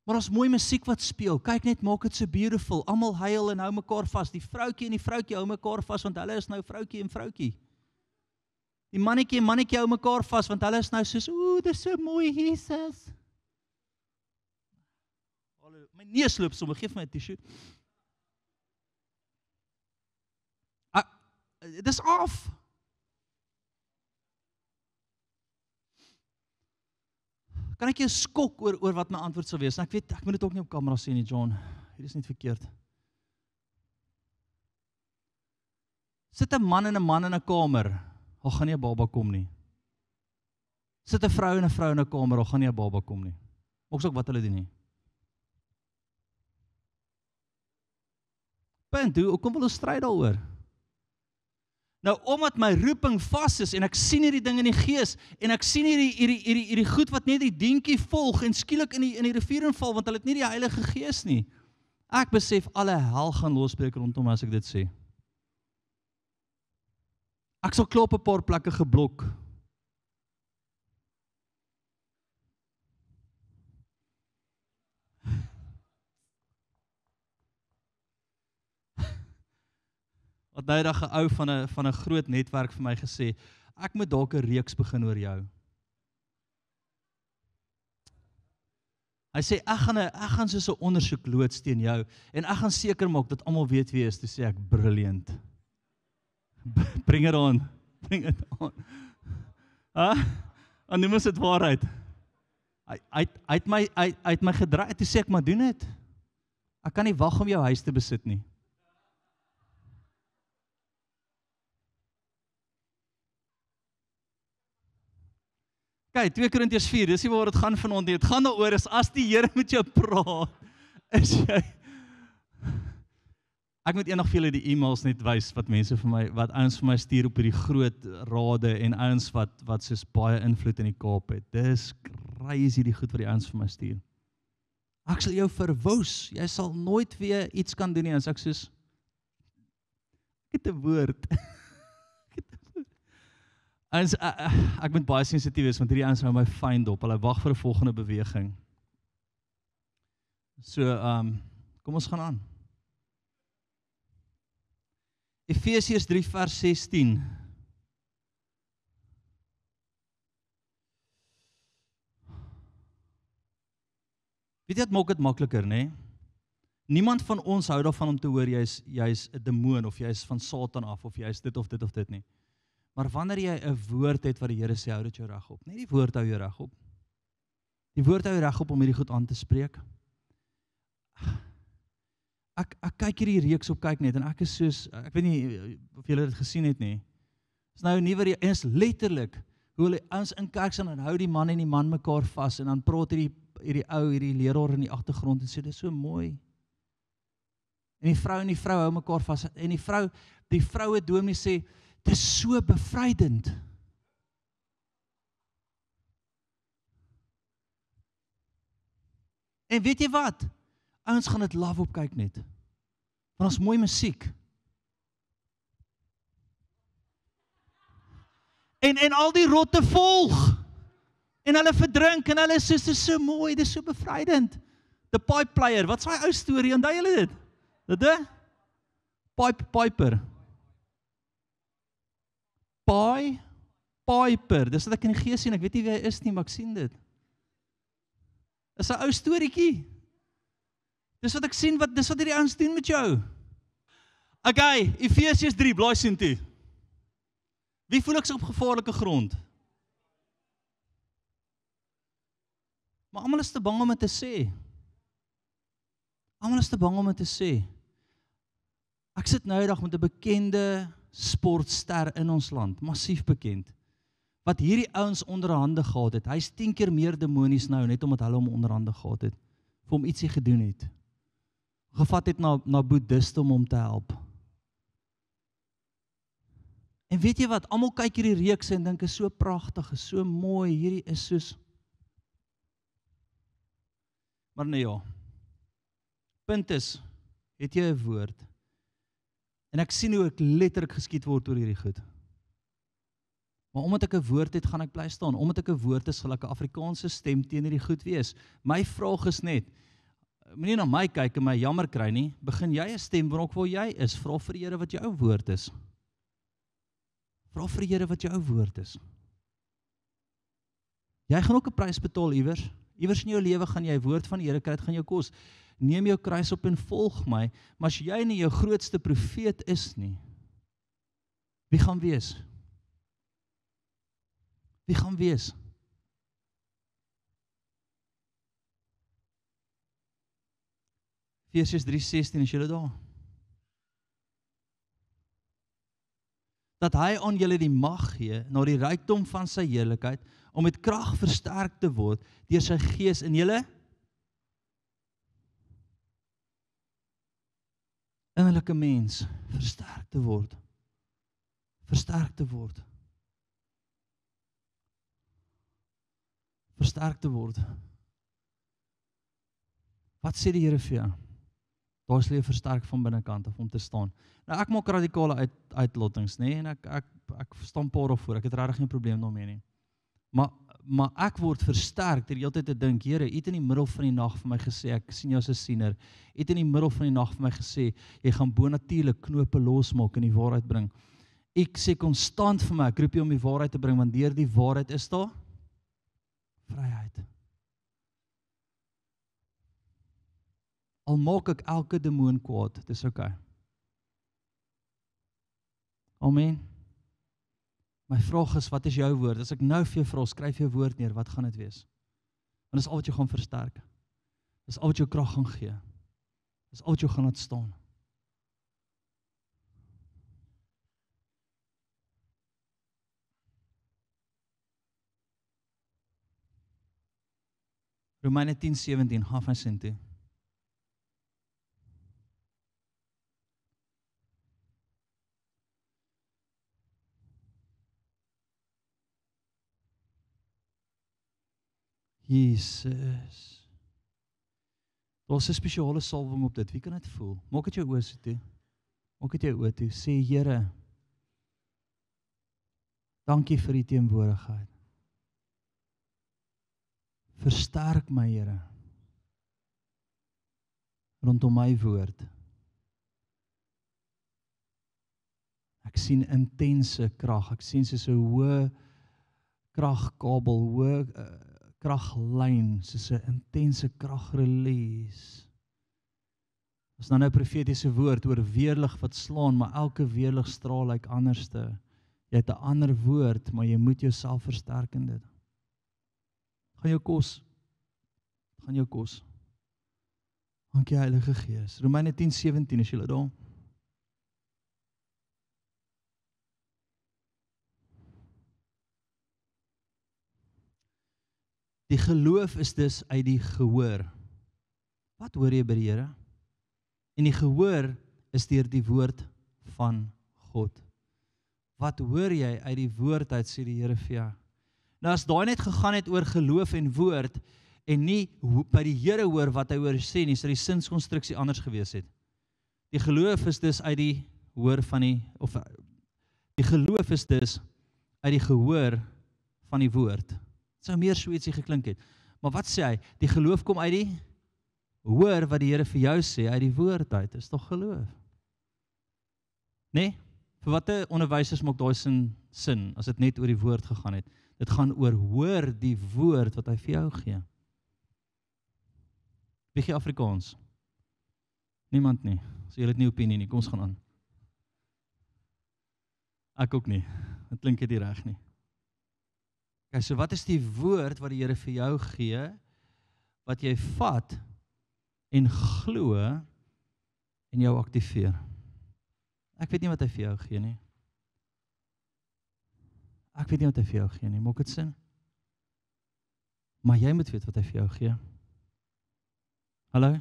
Speaker 3: Maar ons mooi musiek wat speel, kyk net, maak dit so beautiful, almal huil en hou mekaar vas, die vroukie en die vroukie hou mekaar vas, want hulle is nou vroukie en vroukie. Die mannetjie en mannetjie hou mekaar vas, want hulle is nou soos, dit is so mooi, Jesus. My neus loop sommer, geef my 'n tissue. Dit is af. Kan ek jou skok oor wat my antwoord sal wees? En ek weet, ek moet dit ook nie op kamera sê nie, John. Hier is net verkeerd. Sit 'n man en 'n man in 'n kamer, al gaan nie 'n baba kom nie. Sit 'n vrou en 'n vrou in 'n kamer, al gaan nie 'n baba kom nie. Maak ook wat hulle doen nie. Punt, hoekom wil ons stry daaroor? Nou, omdat my roeping vas is, en ek sien hierdie ding in die gees, en ek sien hierdie goed wat net die dingetjie volg, en skielik in die rivier inval, want hulle het nie die Heilige Gees nie. Ek besef, alle hel gaan losbreek rondom as ek dit sê. Ek sal klop 'n paar plekke geblok. Wat nou dag 'n ou van 'n groot netwerk vir my gesê, ek moet dalk 'n reeks begin oor jou. Hy sê, ek gaan soos 'n ondersoek loods teen jou, en ek gaan seker maak dat almal weet wie jy is. Toe sê ek, brilliant. Bring it on. Bring it on. En noem ons dit waarheid. Hy het my gedraai, toe sê ek, maar doen dit. Ek kan nie wag om jou huis te besit nie. Kyk, 2 Korintiërs 4, dis nie waar dit gaan vanaand nie. Dit gaan daaroor is as die Here met jou praat, is jy Ek moet eendag vir julle die e-mails net wys wat mense vir my, wat ouens vir my stuur op hierdie groot rade en ouens wat soos baie invloed in die Kaap het. Dis crazy die goed wat die ouens vir my stuur. Ek sal jou verwoes, jy sal nooit weer iets kan doen nie, as ek soos, ek het 'n woord. Ouens, ek moet baie sensitief wees, want hierdie ouens hou my fyn dop, hulle wag vir 'n volgende beweging. So, kom ons gaan aan. Efesiërs 3 vers 16. Weet jy wat maak dit makliker, né? Niemand van ons hou daarvan om te hoor jy's 'n demoon of jy's van Satan af of jy's dit of dit of dit nie. Maar wanneer jy 'n woord het wat die Here sê, hou dit jou reg op. Net die woord hou jou reg op. Die woord hou jou reg op om hierdie goed aan te spreek. Ek kyk hierdie reeks op kyk net en ek is soos, ek weet nie of julle dit gesien het nie. Dis nou nie wat die is letterlik hoe hulle ons in kerk staan en hou die man en die man mekaar vas en dan praat hierdie leraar in die agtergrond en sê dis so mooi. En die vrou hou mekaar vas en die vroue dominee sê dis so bevrydend. En weet jy wat? Ouens gaan dit love op kyk net. Want ons mooi musiek. En al die rotte volg. En hulle verdrink en hulle sê dis so mooi, dis so bevrydend. The Pipe Player, wat is daai ou storie? Onthou julle dit? Dit? Piper. Piper. Dis wat ek in die gees sien. Ek weet nie wie hy is nie, maar ek sien dit. Dis 'n ou storieetjie. Dis wat ek sien, dis wat hierdie ouens doen met jou. Okay, Efesiërs 3, blaai sien toe. Wie voel ek is op gevaarlike grond? Maar almal is te bang om dit te sê. Almal is te bang om dit te sê. Ek sit nou eendag met 'n bekende sportster in ons land, massief bekend, wat hierdie ouens onderhande gehad het. Hy's 10 keer meer demonies nou, net omdat hulle hom onderhande gehad het, vir hom ietsie gedoen het. Gevat het na boeddhiste om hom te help. En weet jy wat, almal kyk hierdie reeks en dink is so pragtig, is so mooi, hierdie is soos. Maar nee ja, punt is, het jy 'n woord, en ek sien hoe ek letterlik geskiet word oor hierdie goed. Maar omdat ek 'n woord het, gaan ek bly staan. Omdat ek 'n woord is, sal ek 'n Afrikaanse stem teen hierdie goed wees. My vraag is net, moenie na my kyk en my jammer kry nie, begin jy 'n stem waar jy is, vra vir die Here wat jou woord is. Vra vir die Here wat jou woord is. Jy gaan ook 'n prys betaal iewers. Iewers in jou lewe gaan jy 'n woord van die Here kry, dit gaan jou kos. Neem jou kruis op en volg my, maar as jy nie jou grootste profeet is nie, wie gaan wees? Wie gaan wees? Efesiërs 3:16, is julle daar? Dat hy aan julle die mag gee, na die rykdom van sy heerlikheid, om met krag versterk te word, deur sy gees in julle innerlike mens, versterk te word. Versterk te word. Versterk te word. Wat sê die Here vir jou? Daar sal jy versterk van binnekant af om te staan. Nou ek maak radikale uitlottings, nê, en ek staan paar voor, ek het regtig geen probleem daarmee nie. Maar ek word versterk deur heeltyd te dink, Here, U het in die middel van die nag vir my gesê, ek sien jou as 'n siener. U het in die middel van die nag vir my gesê, jy gaan bonatuurlik knope losmaak en die waarheid bring. Ek sê konstant vir my, ek roep jy om die waarheid te bring, want deur die waarheid is daar vryheid. Al maak ek elke demoon kwaad, dit is okay. Amen. My vraag is, wat is jou woord? As ek nou vir jou vra, skryf jou woord neer, wat gaan dit wees? Want dis al wat jou gaan versterk. Dis al wat jou krag gaan gee. Dis al wat jou gaan laat staan. Romeine 10:17, gaan van sin toe. Jesus. Daar's 'n spesiale salwing op dit. Wie kan dit voel? Maak dit jou oë so toe. Maak dit jou oë toe. Sê Here, dankie vir die teenwoordigheid. Versterk my, Here, rondom my woord. Ek sien intense krag. Ek sien soos 'n hoë kragkabel, hoë kraglyn, soos 'n intense kragrelease. As dan nou profetiese woord oor weerlig wat slaan, maar elke weerlig straal lyk anderste. Jy het 'n ander woord, maar jy moet jouself versterk in dit. Gaan jou kos. Gaan jou kos. Dankie Heilige Gees. Romeine 10:17 is julle daar. Die geloof is dus uit die gehoor. Wat hoor jy by die Here? En die gehoor is deur die woord van God. Wat hoor jy uit die woord uit, sê die Here vir jou? Nou as daai net gegaan het oor geloof en woord, en nie by die Here hoor wat hy oor sê nie, sou die sinskonstruksie anders gewees het. Die geloof is dus uit die hoor van die geloof is dus uit die gehoor van die woord. Dit sou meer so ietsie geklink het. Maar wat sê hy? Die geloof kom uit die hoor wat die Here vir jou sê, uit die woord uit, is tog geloof. Nee? Vir watter onderwysers maak daai sin, as dit net oor die woord gegaan het? Dit gaan oor hoor die woord wat hy vir jou gee. Wie gee Afrikaans? Niemand nie. So jy het nie opinie nie, kom ons gaan aan. Ek ook nie. Dit klink nie reg nie. Okay, so wat is die woord wat die Here vir jou gee, wat jy vat en glo en jou aktiveer? Ek weet nie wat hy vir jou gee nie. Ek weet nie wat hy vir jou gee nie, maak dit sin? Maar jy moet weet wat hy vir jou gee. Hallo?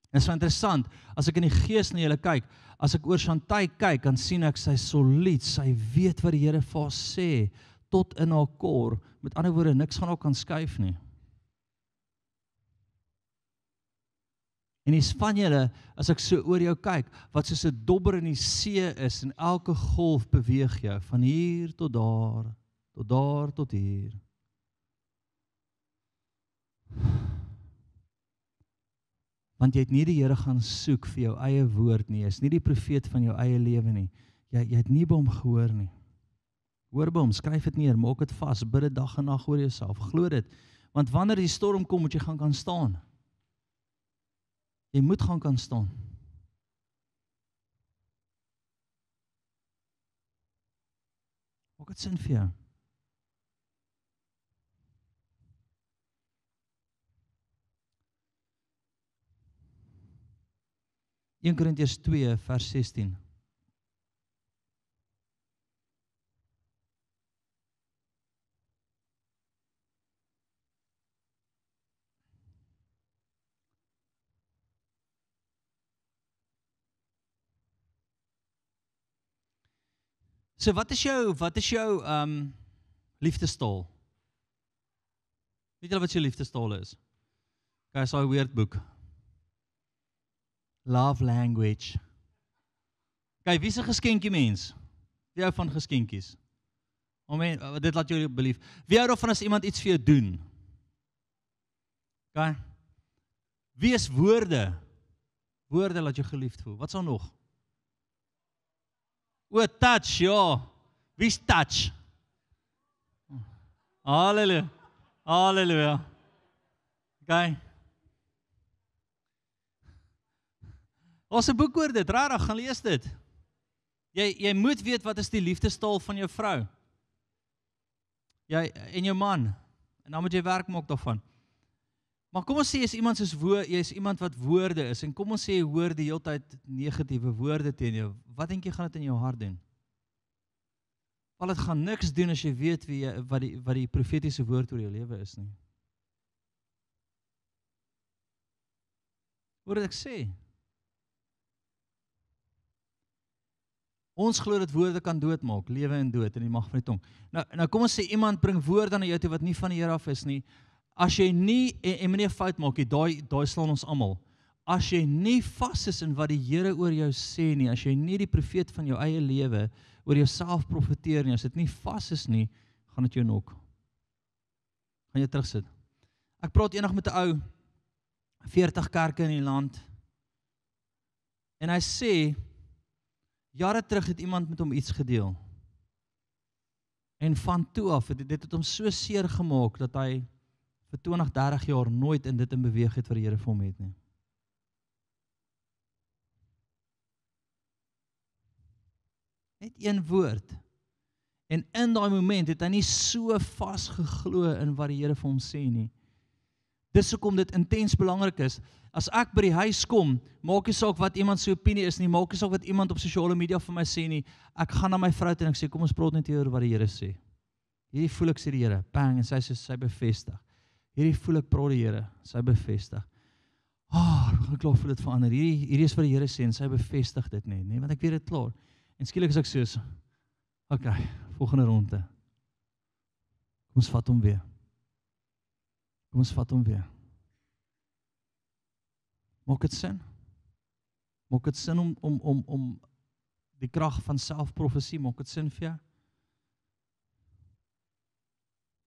Speaker 3: Dit is so interessant, as ek in die gees na julle kyk, as ek oor Chantay kyk, dan sien ek sy solied, sy weet wat die Here vir haar sê, tot in haar kor, met ander woorde, niks gaan haar kan skuif nie. En die van julle, as ek so oor jou kyk, wat soos 'n dobber in die see is, en elke golf beweeg jou, van hier tot daar, tot hier. Want jy het nie die Here gaan soek vir jou eie woord nie, jy is nie die profeet van jou eie lewe nie, jy het nie by hom gehoor nie. Hoor by hom, skryf dit neer, maak dit vas, bid dit dag en nag oor jouself, glo dit, want wanneer die storm kom, moet jy gaan kan staan. Jy moet gaan kan staan. Maak dit sin vir jou? In Korintiërs 2 vers 16. So wat is jou liefdestaal? Weet julle wat jou liefdestaal is? Okay, is daai weird boek. Love language. Kyk, wie is 'n geskenkie mens? Wie hou van geskenkies? Amen, dit laat jou belief. Wie hou daarvan as iemand iets vir jou doen? Okay. Wie is woorde? Woorde laat jou geliefd voel. Wat sal nog? O, touch, ja. Wie is touch? Halleluja. Halleluja. Okay. Ons 'n boek oor dit, rarig, gaan lees dit. Jy moet weet wat is die liefdestaal van jou vrou. Jy en jou man. En dan moet jy werk maak daarvan. Maar kom ons sê, jy is iemand wat woorde is, en kom ons sê, jy hoor die hele tyd negatiewe woorde teen jou, wat dink jy gaan dit in jou hart doen? Wel, dit gaan niks doen as jy weet wat die profetiese woord oor jou lewe is nie. Hoor wat ek sê? Ons glo dat woorde kan doodmaak, lewe en dood in die mag van die tong. Nou kom ons sê iemand bring woorde na jou toe wat nie van die Here af is nie. As jy nie en moenie 'n fout maak nie, daai slaan ons almal. As jy nie vas is in wat die Here oor jou sê nie, as jy nie die profeet van jou eie lewe oor jouself profeteer nie, as dit nie vas is nie, gaan dit jou nok. Gaan jy terugsit. Ek praat eendag met 'n ou 40 kerke in die land. En hy sê jare terug het iemand met hom iets gedeel. En van toe af, dit het hom so seer gemaak, dat hy vir 20, 30 jaar nooit in dit in beweeg het wat die Here vir hom het nie. Net een woord. En in daai moment het hy nie so vasgeglo in wat die Here vir hom sê nie. Dis hoekom dit intens belangrik is. As ek by die huis kom, maak nie saak wat iemand se opinie is nie, maak nie saak wat iemand op sosiale media vir my sê nie, ek gaan na my vrou toe en ek sê, kom ons praat net oor wat die Here sê. Hierdie voel ek sê die Here, bang, en sy bevestig. Hierdie voel ek praat die Here, sy bevestig. Ek klaar voel dit verander. Hierdie is wat die Here sê en sy bevestig dit net, nee, want ek weet dit klaar. En skielik is ek soos, okay, volgende ronde. Kom ons vat hom weer. Kom ons vat hom weer. Maak dit sin? Maak dit sin om die krag van selfprofesie, maak dit sin vir jou?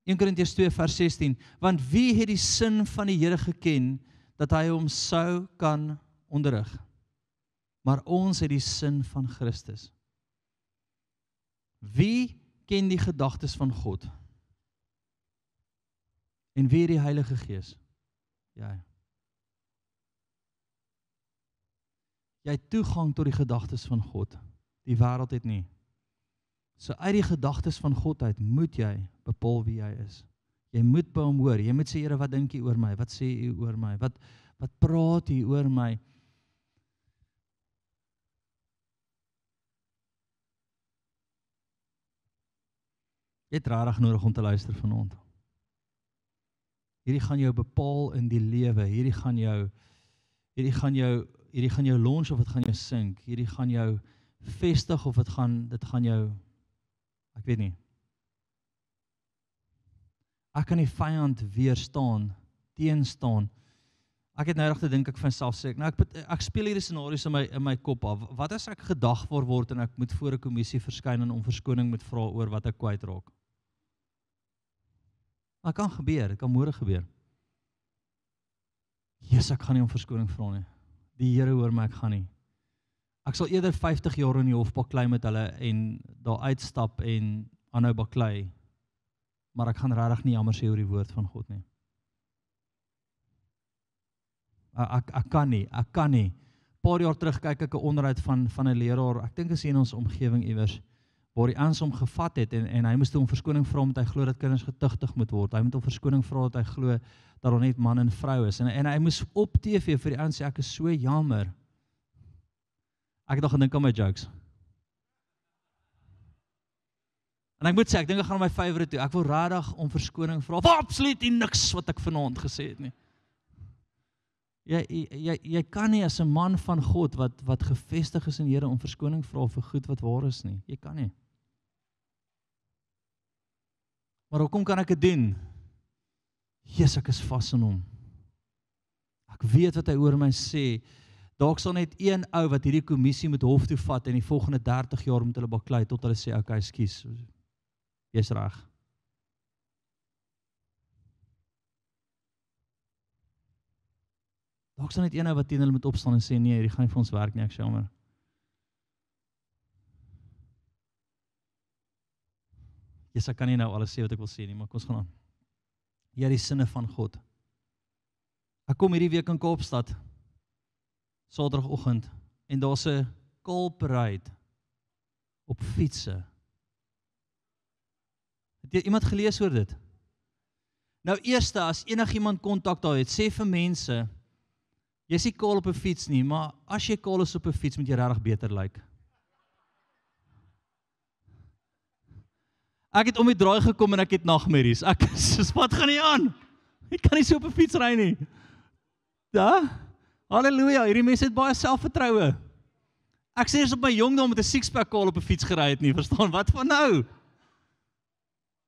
Speaker 3: 1 Korintiërs 2 vers 16, want wie het die sin van die Here geken, dat hy hom sou kan onderrig? Maar ons het die sin van Christus. Wie ken die gedagtes van God? En wie die Heilige Gees? Jy. Jy het toegang tot die gedagtes van God. Die wêreld het nie. So uit die gedagtes van God uit moet jy bepaal wie jy is. Jy moet by hom hoor. Jy moet sê, Here, wat dink U oor my? Wat sê U oor my? Wat praat U oor my? Jy het regtig nodig om te luister vanaand. Hierdie gaan jou bepaal in die lewe. Hierdie gaan jou launch of dit gaan jou sink. Hierdie gaan jou vestig of dit gaan jou, ek weet nie. Ek kan die vyand weerstaan, teenstaan. Ek het nou reg te dink ek van myself sê, ek speel hierdie scenario's in my kop af. Wat as ek gedagvaar word en ek moet voor 'n kommissie verskyn en om verskoning moet vra oor wat ek kwyt raak? Dit kan gebeur, dit kan môre gebeur. Jesus, ek gaan nie om verskoning vra nie. Die Here hoor my, ek gaan nie. Ek sal eerder 50 jaar in die hof baklei met hulle en daar uitstap en aanhou baklei, maar ek gaan regtig nie jammer sê oor die woord van God nie. Ek kan nie. Paar jaar terug kyk ek 'n onderhoud van 'n leraar, ek dink is in ons omgewing iewers, waar die ouens hom gevat het en hy moes hom verskoning vra omdat hy glo dat kinders getuigtig moet word. Hy moet hom verskoning vra dat hy glo dat daar net man en vrou is. En hy moes op TV vir die ouens sê, ek is so jammer. Ek het nog gedink aan my jokes. En ek moet sê, ek dink ek gaan my favourite toe. Ek wil regtig om verskoning vra. Absoluut niks wat ek vanaand gesê het nie. Jy kan nie as 'n man van God wat gevestig is in die Here om verskoning vra vir goed wat waar is nie. Jy kan nie. Maar hoekom kan ek dit doen? Jesus, ek is vas in hom. Ek weet wat hy oor my sê. Dalk sal net een ou wat hierdie kommissie moet hof toe vat en die volgende 30 jaar moet hulle baklei tot hulle sê, okay, ekskuus. Jy's reg. Dalk sal net een ou wat teen hulle moet opstaan en sê, nee, hierdie gaan nie vir ons werk nie, ek sê jammer. Jesus, ek kan nie nou alles sê wat ek wil sê nie, maar kom ons gaan aan. Hier die sinne van God. Ek kom hierdie week in Kaapstad, Saterdagoggend, en daar's 'n kaalparade op fietsse. Het iemand gelees oor dit? Nou eerste, as enigiemand kontak daar het, sê vir mense, jy is nie kaal op 'n fiets nie, maar as jy kaal is op 'n fiets, moet jy regtig beter lyk. Ek het om die draai gekom en ek het nagmerries. Ek sê, wat gaan nie aan? Ek kan nie so op 'n fiets ry nie. Ja? Halleluja, hierdie mense het baie selfvertroue. Ek sê eers op my jongdom met 'n six-pack al op 'n fiets gery het nie, verstaan, wat van nou?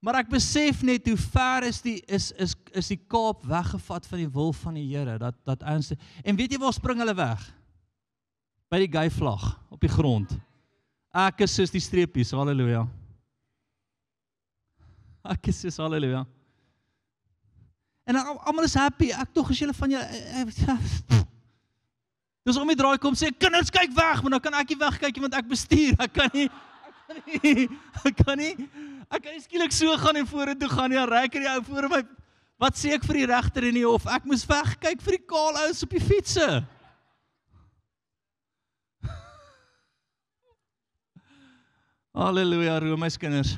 Speaker 3: Maar ek besef net hoe ver is die Kaap weggevat van die wil van die Here, dat ouens, en weet jy waar spring hulle weg? By die gay vlag, op die grond. Ek is soos die streepies, halleluja. Ek is soos, halleluja. En dan almal is happy, ek tog as julle van julle, dis om die draai kom sê, kinders kyk weg, maar dan kan ek nie wegkyk, want ek bestuur, ek kan nie skielik so gaan en vorentoe gaan, ja, reik die ou voor my, wat sê ek vir die regter in die hof, ek moes wegkyk vir die kaal ouens op die fietsse. Halleluja, Romeis kinders.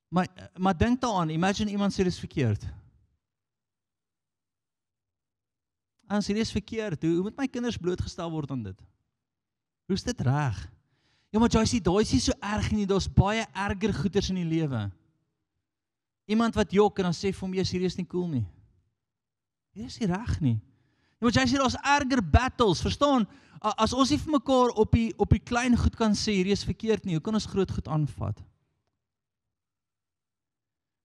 Speaker 3: Maar dink daaraan, imagine iemand sê dit is verkeerd. En sê dit is verkeerd, hoe moet my kinders blootgestel word aan dit? Hoe is dit reg? Ja, maar Joyce, daai is nie so erg nie, daar's baie erger goeters in die lewe. Iemand wat jok en dan sê vir hom, jy is nie cool nie. Dit is nie reg nie. Ja, maar Joyce, daar's erger battles, verstaan? As ons nie vir mekaar op die klein goed kan sê, hierdie is verkeerd nie, hoe kan ons groot goed aanvat?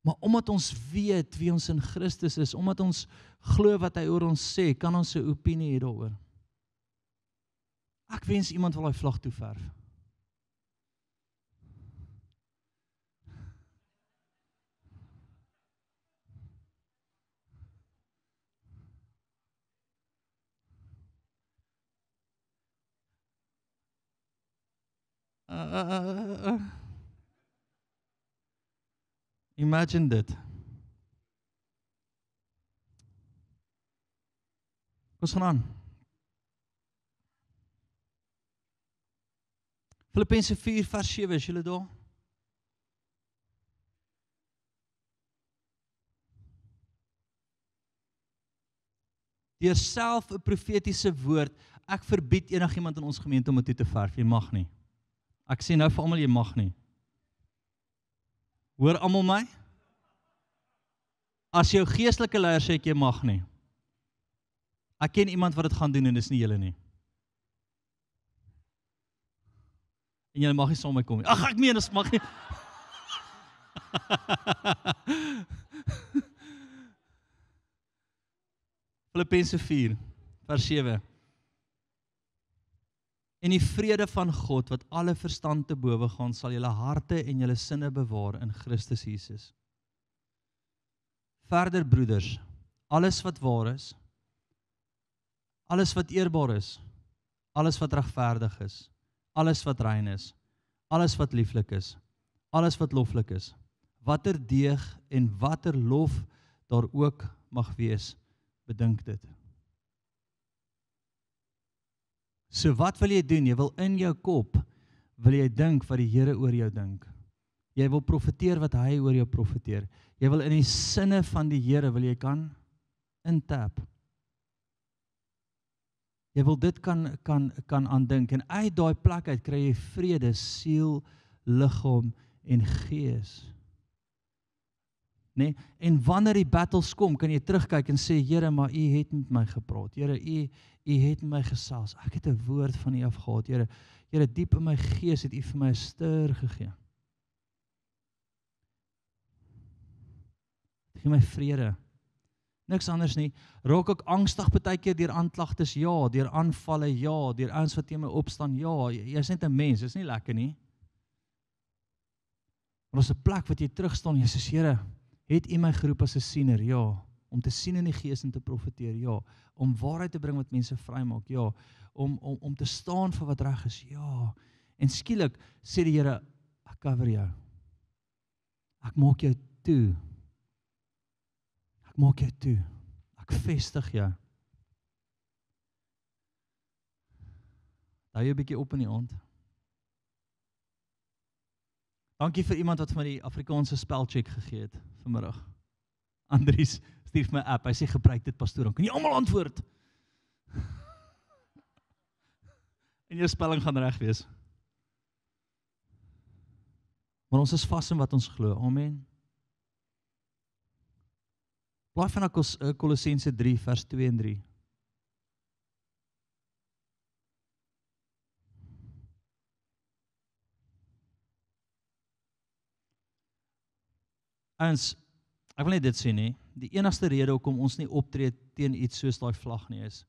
Speaker 3: Maar omdat ons weet wie ons in Christus is, omdat ons glo wat hy oor ons sê, kan ons 'n opinie hê daaroor. Ek wens iemand wil daai vlag toeverf. Imagine dit. Ons gaan aan. Filippense 4 vers 7, is julle daar? Deur self 'n profetiese woord, ek verbied enigiemand in ons gemeente om dit toe te verf, jy mag nie. Ek sê nou vir almal, jy mag nie. Hoor almal my? As jou geestelike leier sê ek jy mag nie. Ek ken iemand wat dit gaan doen en dis nie julle nie. En julle mag nie saam met my kom nie. Ag, ek meen, dis mag nie. Filippense 4 vers 7. En die vrede van God, wat alle verstand te bowe gaan, sal julle harte en julle sinne bewaar in Christus Jesus. Verder, broeders, alles wat waar is, alles wat eerbaar is, alles wat regverdig is, alles wat rein is, alles wat lieflik is, alles wat loflik is, watter deeg en watter lof daar ook mag wees, bedink dit. So wat wil jy doen? Jy wil in jou kop, wil jy dink wat die Here oor jou dink. Jy wil profeteer wat hy oor jou profeteer. Jy wil in die sinne van die Here, wil jy kan intap. Jy wil dit kan aandink, en uit daai plek uit kry jy vrede, siel, liggaam en gees. Nee? En wanneer die battles kom, kan jy terugkyk en sê, Here, maar U het met my gepraat. Here, U het met my gesels. Ek het 'n woord van U af gehad. Here, diep in my gees het U vir my 'n stuur gegee. Gee my vrede. Niks anders nie. Raak ek angstig partykeer deur aanklagtes? Ja. Deur aanvalle? Ja. Deur ouens wat teen my opstaan? Ja. Jy's net 'n mens, dis nie lekker nie. Maar ons 'n plek wat jy terugstaan, jy sê, Here, het U my geroep as 'n siener? Ja. Om te sien in die gees en te profeteer? Ja. Om waarheid te bring wat mense vrymaak? Ja. Om te staan vir wat reg is? Ja. En skielik sê die Here, ek cover jou. Ek maak jou toe. Ek maak jou toe. Ek vestig jou. Hou jou 'n bietjie op in die aand. Dankie vir iemand wat vir my die Afrikaanse spelcheck gegee het vanmiddag. Andries stuur my app, hy sê gebruik dit pastoor, dan kan jy almal antwoord. En jou spelling gaan reg wees. Maar ons is vas in wat ons glo. Amen. Blaai van na Kolossense 3 vers 2 en 3. Ouens, ek wil net dit sê nie, die enigste rede hoekom ons nie optree teen iets soos daai vlag nie is,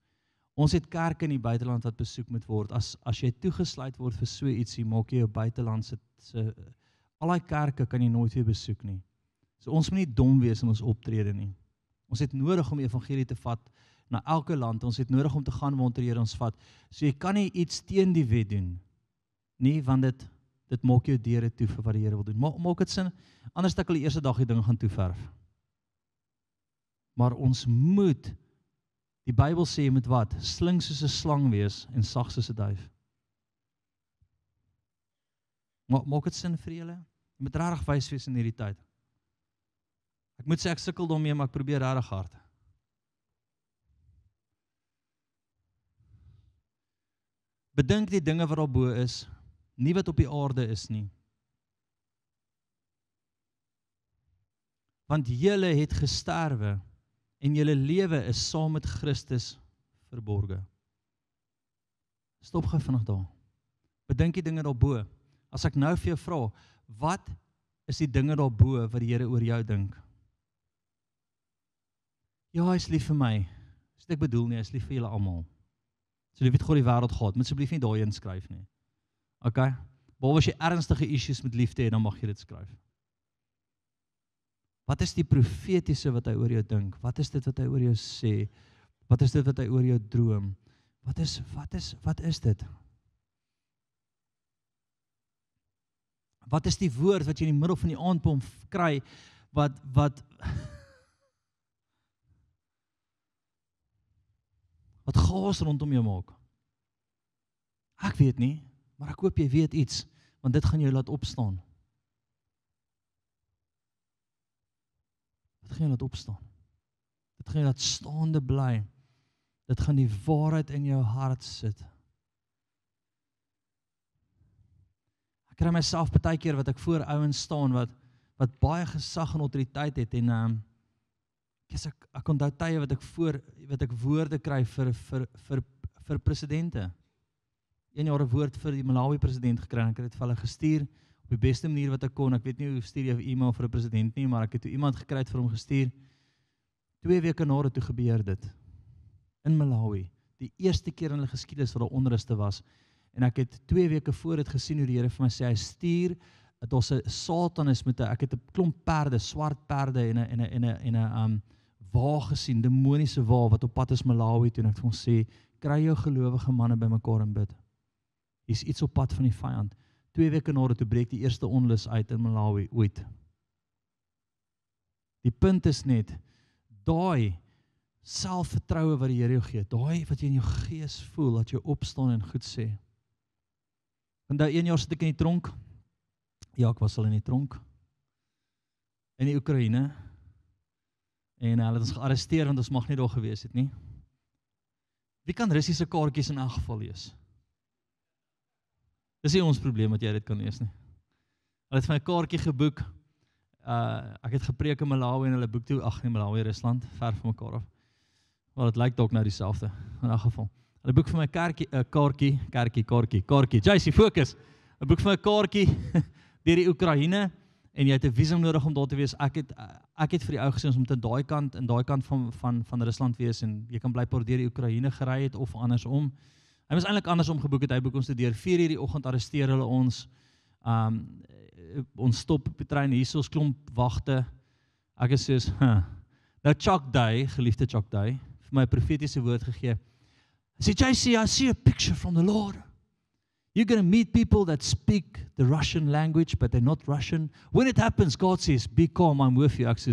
Speaker 3: ons het kerke in die buiteland wat besoek moet word. As jy toegesluit word vir so ietsie, maak jy jou buitelandse, al die kerke kan jy nooit weer besoek nie. So ons moet nie dom wees in ons optrede nie. Ons het nodig om evangelie te vat na elke land, ons het nodig om te gaan waar die Here ons vat. So jy kan nie iets teen die wet doen nie, want dit maak jou deure toe vir wat die Here wil doen. Maak dit sin? Anders dat ek al die eerste dag die ding gaan toeverf. Maar ons moet, die Bybel sê jy moet wat? Slink soos 'n slang wees en sag soos 'n duif. Maak dit sin vir julle? Jy moet regtig wys wees in hierdie tyd. Ek moet sê ek sukkel daarmee, maar ek probeer regtig hard. Bedink die dinge wat daarbo is, nie wat op die aarde is nie. Want julle het gesterwe en julle lewe is saam met Christus verborge. Stop gou vinnig daar. Bedink die dinge daarbo. As ek nou vir jou vra, wat is die dinge daarbo wat die Here oor jou dink? Ja, hy is lief vir my. Dis wat ek bedoel nie, hy is lief vir julle almal. So lief het God die wêreld gehad, moet asseblief nie daarin skryf nie. Okay? Behalwe as jy ernstige issues met liefde het, dan mag jy dit skryf. Wat is die profetiese wat hy oor jou dink? Wat is dit wat hy oor jou sê? Wat is dit wat hy oor jou droom? Wat is dit? Wat is die woord wat jy in die middel van die aandpom kry, wat chaos rondom jou maak? Ek weet nie, maar ek hoop jy weet iets, want dit gaan jou laat opstaan. Dit gaan jou laat opstaan. Dit gaan jou laat staande bly. Dit gaan die waarheid in jou hart sit. Ek kry myself baie keer wat ek voor ouens staan wat baie gesag en autoriteit het en ek onthou tye wat ek woorde kry vir presidente. 1 jaar 'n woord vir die Malawi president gekry en ek het dit vir hulle gestuur op die beste manier wat ek kon. Ek weet nie hoe stuur jy 'n e-mail vir 'n president nie, maar ek het toe iemand gekry het vir hom gestuur. 2 weke na dit toe gebeur dit in Malawi. Die eerste keer in hulle geskiedenis wat daar onruste was. En ek het 2 weke voor dit gesien hoe die Here vir my sê hy stuur dat ons 'n Satan is met ek het 'n klomp perde, swart perde en 'n wa gesien, demoniese wa wat op pad is Malawi toe en ek het vir ons sê kry jou gelowige manne bymekaar en bid. Hier's iets op pad van die vyand. 2 weke na dit toe breek die eerste onlus uit in Malawi ooit. Die punt is net daai selfvertroue wat die Here jou gee, daai wat jy in jou gees voel, dat jy opstaan en goed sê. Want daai 1 jaar sit ek in die tronk. Ja, ek was al in die tronk. In die Oekraïne. En hulle het ons gearresteer want ons mag nie daar gewees het nie. Wie kan Russiese kaartjies in elk geval lees? Dis nie ons probleem dat jy dit kan lees nie. Hulle het vir my 'n kaartjie geboek. Ek het gepreek in Malawi en hulle boek toe, nie Malawi, Rusland, ver van mekaar af. Maar dit lyk dalk nou dieselfde, in elk geval. Hulle boek vir my kaartjie, JC, fokus. Hulle boek vir my 'n kaartjie deur die Oekraïne, en jy het 'n visum nodig om daar te wees. Ek het vir die ou gesê, ons moet in daai kant van Rusland wees, en jy kan blykbaar deur die Oekraïne gery het, of andersom. Hy was eintlik andersom geboek het, hy boek ons te deur 4 uur die oggend arresteer hulle ons. Ons stop op die trein, hier is ons klomp wagte. Ek is soos, Nou Chuck Day, geliefde Chuck Day, vir my 'n profetiese woord gegee. Hy sê, JC, I see a picture from the Lord. You're going to meet people that speak the Russian language, but they're not Russian. When it happens, God says, be calm, I'm with you. Ek sê,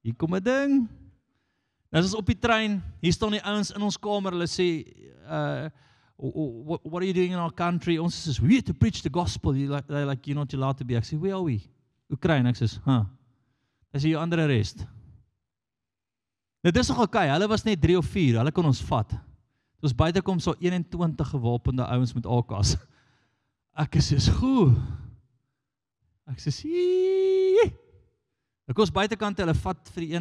Speaker 3: hier kom 'n ding. Nou is ons op die trein, hier staan die ouens in ons kamer, hulle sê, what are you doing in our country? Ons sê, we're here to preach the gospel. They're like, you're not allowed to be. Ek sê, where are we? Oekraïne. Ek sê, Hy sê, jou ander arrest. Nou dis nog okay, hulle was net 3 of 4, hulle kon ons vat. Ons buite kom so 21 gewapende ouens met AK's. Ek is goed. Ek sê, Ek was buitekant, hulle vat vir die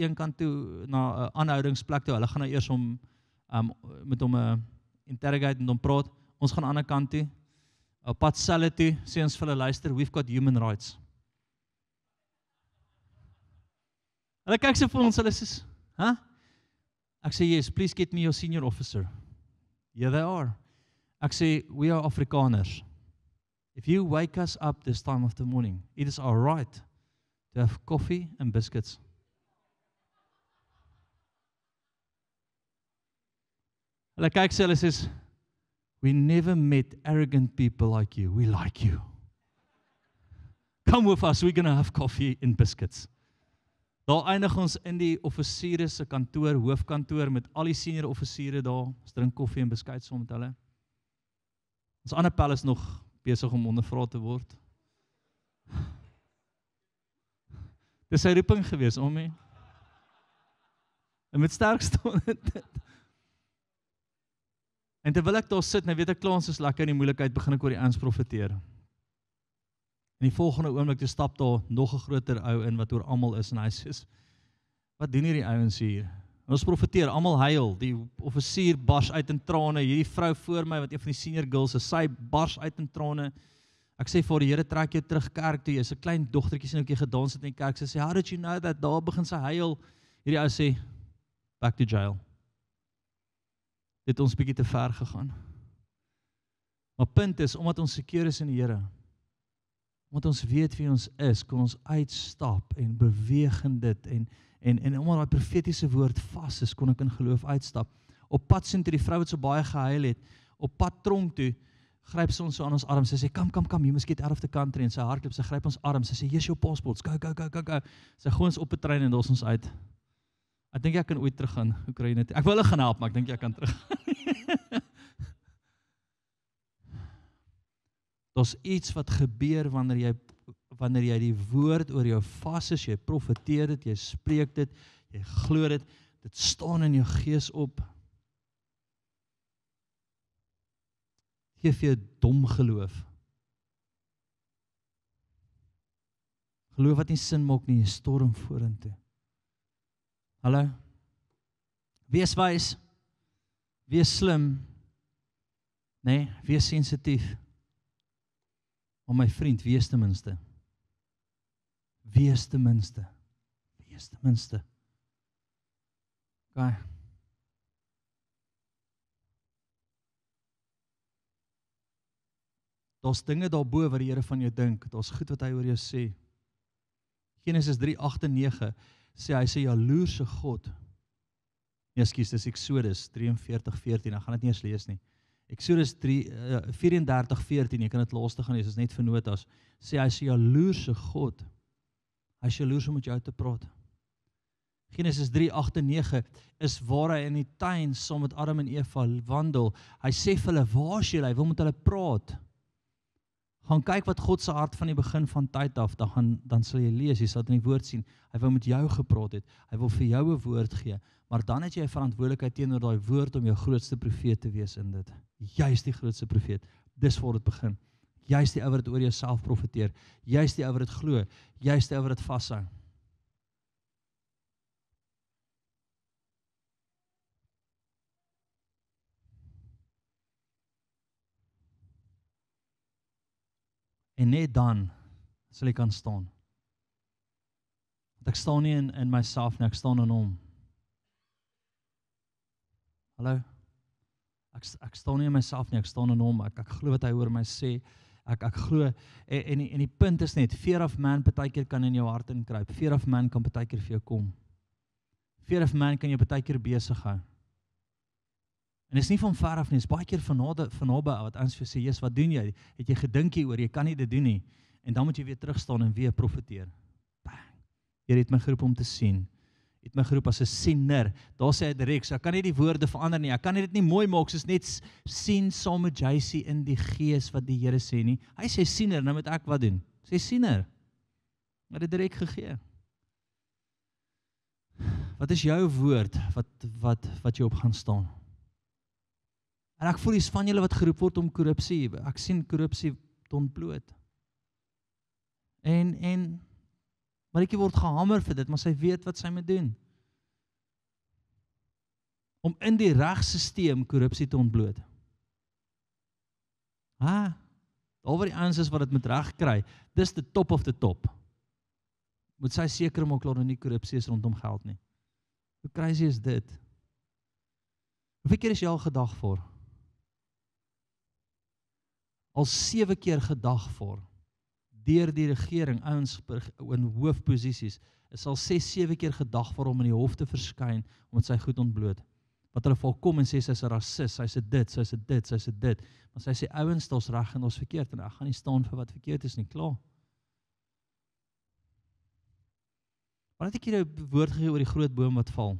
Speaker 3: een kant toe na 'n aanhoudingsplek toe. Hulle gaan nou eers met hom interrogate en hom praat. Ons gaan aan die ander kant toe. Op pad selle toe, sê ons vir hulle luister, we've got human rights. Hulle kyk so vir ons, hulle sê, huh? Ek sê, yes, please get me your senior officer. Here they are. Ek sê, we are Afrikaners. If you wake us up this time of the morning, it is our right to have coffee and biscuits. Hulle kyk sê, hulle sê, we never met arrogant people like you. We like you. Come with us, we're going to have coffee and biscuits. Daar eindig ons in die offisiere se kantoor, hoofkantoor, met al die senior offisiere daar. Ons drink koffie en beskuit saam met hulle. Ons ander pel is nog besig om ondervra te word. Dis sy roeping gewees, Omie. En met sterk staan dit. En terwyl ek daar sit, nou weet ek klaar ons is lekker in die moeilikheid, begin ek oor die ouens profeteer. En die volgende oomblik, toe stap daar nog 'n groter ou in, wat oor almal is, en hy sê, wat doen hierdie ouens hier? En ons profeteer, almal huil, die offisier bars uit in trane, hierdie vrou voor my, wat een van die senior girls is, sy bars uit in trane. Ek sê, vir die Here trek jou terug kerk toe, jy is 'n klein dogtertjie sien ook jy gedans het in die kerk, sy sê, how did you know that? Daar begin sy huil, hierdie ou sê, back to jail. Dit ons bietjie te ver gegaan. Maar punt is, omdat ons seker is in die Here, omdat ons weet wie ons is, kan ons uitstap en beweeg in dit, en omdat die profetiese woord vas is, kon ek in geloof uitstap. Op pad sien toe die vrou wat so baie gehuil het, op pad tronk toe, gryp sy ons so aan ons arm, sy sê, come, you must get out of the country, en sy hardloop, sy gryp ons arm, sy sê, here's your passports, go, sy gooi ons op 'n trein en daar is ons uit. Ek dink ek kan ooit terug gaan Oekraïne toe. Ek wil hulle gaan help, maar ek dink ek kan terug. Daar's iets wat gebeur wanneer jy die woord oor jou vas is, jy profeteer dit, jy spreek dit, jy glo dit, dit staan in jou gees op. Gee vir jou dom geloof. Geloof wat nie sin maak nie, jy storm vorentoe. Hallo? Wees wys, wees slim, nee, wees sensitief. Maar my vriend, wees ten minste. Wees ten minste. Wees ten minste. Okay. Daar's dinge daarbo wat die Here van jou dink, daar's goed wat hy oor jou sê. Genesis 3:8 en 9 sê hy sê jaloerse God. Nee, ekskuus, dis Exodus 43:14, ek gaan dit nie eens lees nie. Exodus 34:14, jy kan dit laaste gaan lees, is net vir notas, sê hy sê jaloerse God. Hy is jaloers om met jou te praat. Genesis 3:8 en 9 is waar hy in die tuin saam met Adam en Eva wandel. Hy sê vir hulle, waar is julle? Hy wil met hulle praat. Gaan kyk wat God se hart van die begin van tyd af, dan sal jy lees, jy sal dit in die woord sien. Hy wil met jou gepraat het, hy wil vir jou 'n woord gee, maar dan het jy 'n verantwoordelikheid teenoor daai woord om jou grootste profeet te wees in dit. Jy is die grootste profeet, dis waar dit begin. Jy is die ou wat dit oor jouself profeteer, jy is die ou wat dit glo, jy is die ou wat dit vashou. En net dan sal ek kan staan. Want ek staan nie in myself nie, ek staan in hom. Hallo? Ek staan nie in myself nie, ek staan in hom. Ek glo wat hy oor my sê. Ek glo, en die punt is net, fear of man partykeer kan in jou hart inkruip. Fear of man kan partykeer vir jou kom. Fear of man kan jou partykeer besig hou. En dit is nie van ver af nie, dit is baie keer van naby wat ons vir sê, Jesus, wat doen jy? Het jy gedink hieroor, jy kan nie dit doen nie. En dan moet jy weer terugstaan en weer profeteer. Bang. Here het my geroep om te sien. Het my geroep as 'n siener. Daar sê hy direk, so ek kan nie die woorde verander nie. Ek kan dit nie mooi maak soos net sien saam met JC in die gees wat die Here sê nie. Hy sê siener, nou moet ek wat doen? Sê siener. Maar dit direk gegee. Wat is jou woord wat jy op gaan staan? En ek voel iets van julle wat geroep word om korrupsie. Ek sien korrupsie ontbloot. Maar Maritjie word gehamer vir dit, maar sy weet wat sy moet doen. Om in die regstelsel korrupsie te ontbloot. Daar waar die ouens is wat dit moet reg kry, dis the top of the top. Moet sy seker maak dat daar nie korrupsie is rondom geld nie. Hoe crazy is dit? Hoeveel keer is jy al gedag voor? Al 7 keer gedag voor. Deur die regering, ouens in hoofposisies, is al 6-7 keer gedag voor om in die hof te verskyn, omdat sy goed ontbloot. Wat hulle val kom en sê, sy is 'n rasis, sy is dit, sy is dit, sy is dit. Maar sy sê, ouens, daar's reg en daar's verkeerd, en ek gaan nie staan vir wat verkeerd is nie, klaar. Maar het ek hier 'n woord gegee oor die groot boom wat val?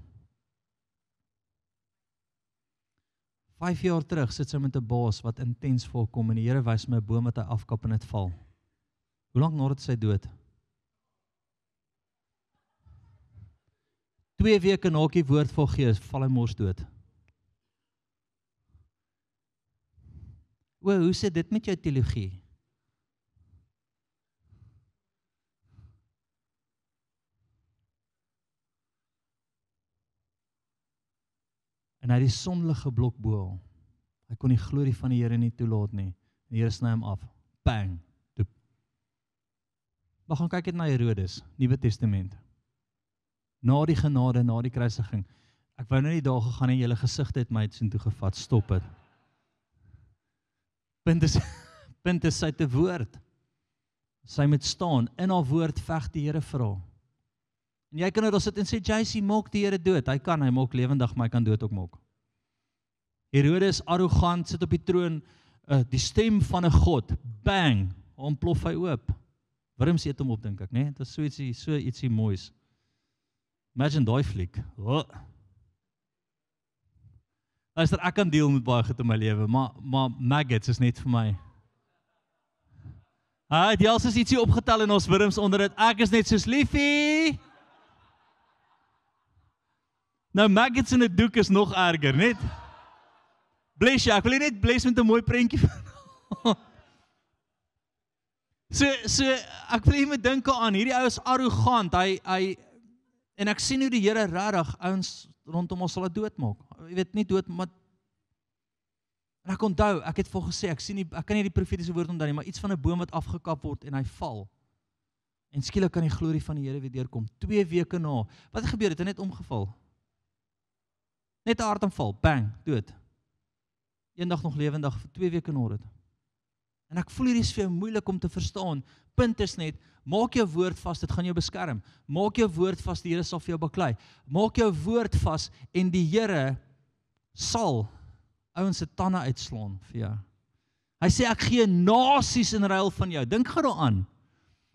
Speaker 3: 5 jaar terug sit sy met 'n baas wat intens voorkom en die Here wys my 'n boom wat hy afkap en dit val. Hoe lank nadat sy dood? 2 weke na die woord vol gees, val hy mors dood. Hoe sê dit met jou teologie? En hy het die sonlige blok bo. Hy kon die glorie van die Here nie toelaat nie. Die Here sny hom af. Bang. Doep. Maar gaan kyk net na Herodes, Nuwe Testament. Na die genade, na die kruisiging. Ek wou nou nie daar gegaan en julle gesigte het my uitsin toe gevat. Stop dit. Punt is sy te woord. Sy moet staan, in haar woord veg die Here vir haar. En jy kan nou daar sit en sê, JC, maak die Here dood. Hy kan, hy maak lewendig, maar hy kan dood ook maak. Herodes, arrogant, sit op die troon, die stem van 'n God, bang, ontplof hy oop. Wurms eet hom op, dink ek, né? Dit is so ietsie moois. Imagine daai fliek. Luister, ek kan deel met baie goed in my lewe, maar maggots is net vir my. Die als is ietsie opgetel en ons wurms onder dit. Ek is net soos liefie. Nou maggots in 'n doek is nog erger, net. Bless jy, ek wil net bless met 'n mooi prentjie van. So ek wil jy moet dink aan, hierdie ou is arrogant, hy en ek sien hoe die Here regtig ouens rondom ons sal dit doodmaak. Jy weet nie dood, maar en ek onthou, ek het gesê, ek kan nie die profetiese woord onthou nie, maar iets van 'n boom wat afgekap word en hy val. En skielik kan die glorie van die Here weer deurkom. 2 weke na. Wat het gebeur? Het hy net omgeval? Net 'n hartaanval, bang, dood. Eendag nog lewendig, 2 weke na dit. En ek voel hierdie is vir jou moeilik om te verstaan. Punt is net, maak jou woord vas, dit gaan jou beskerm. Maak jou woord vas, die Here sal vir jou baklei. Maak jou woord vas en die Here sal ouens se tande uitslaan vir jou. Hy sê ek gee nasies in ruil van jou. Dink gou daaraan.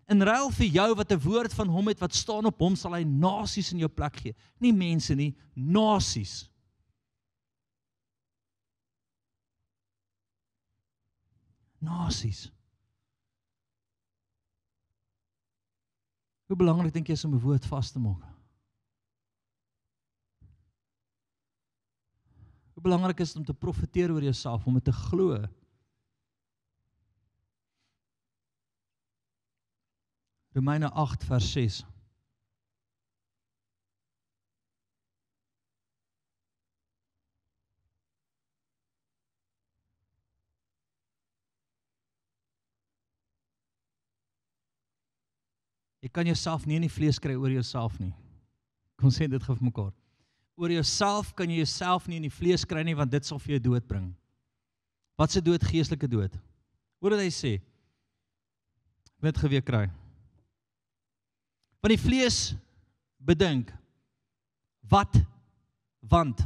Speaker 3: In ruil vir jou wat 'n woord van hom het wat staan op hom, sal hy nasies in jou plek gee. Nie mense nie, nasies. Nasies. Hoe belangrik dink jy is om 'n woord vas te maak? Hoe belangrik is dit om te profeteer oor jouself, om dit te glo? Romeine 8 vers 6. Jy kan jouself nie in die vlees kry oor jouself nie. Kom sê dit gou vir mekaar. Oor jouself kan jy jouself nie in die vlees kry nie, want dit sal vir jou dood bring. Wat se dood? Geestelike dood. Hoor wat hy sê. Wat geweer kry. Want die vlees bedink, want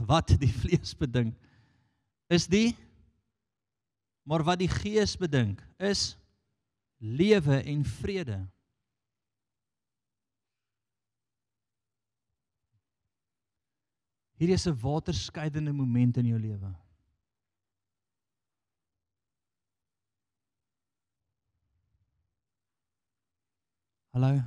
Speaker 3: wat die vlees bedink, is maar wat die gees bedink, is lewe en vrede. Hierdie is 'n waterskeidende moment in jou lewe. Hallo?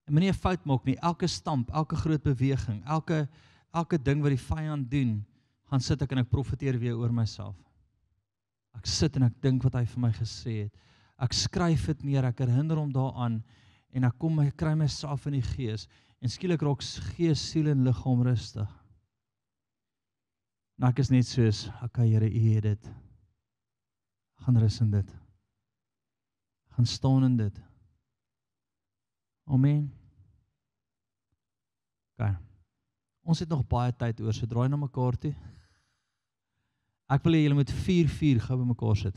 Speaker 3: En moenie 'n fout maak nie, elke stamp, elke groot beweging, elke ding wat die vyand doen, gaan sit ek en ek profeteer weer oor myself. Ek sit en ek dink wat hy vir my gesê het. Ek skryf dit neer, ek herinner hom daaraan en ek kry myself in die gees en skielik raak gees, siel en liggaam rustig. En ek is net soos, okay Here, U het dit. Gaan rus in dit. Gaan staan in dit. Amen. Okay. Ons het nog baie tyd oor, so draai na mekaar toe. Ek wil hê julle moet 4 gou by mekaar sit.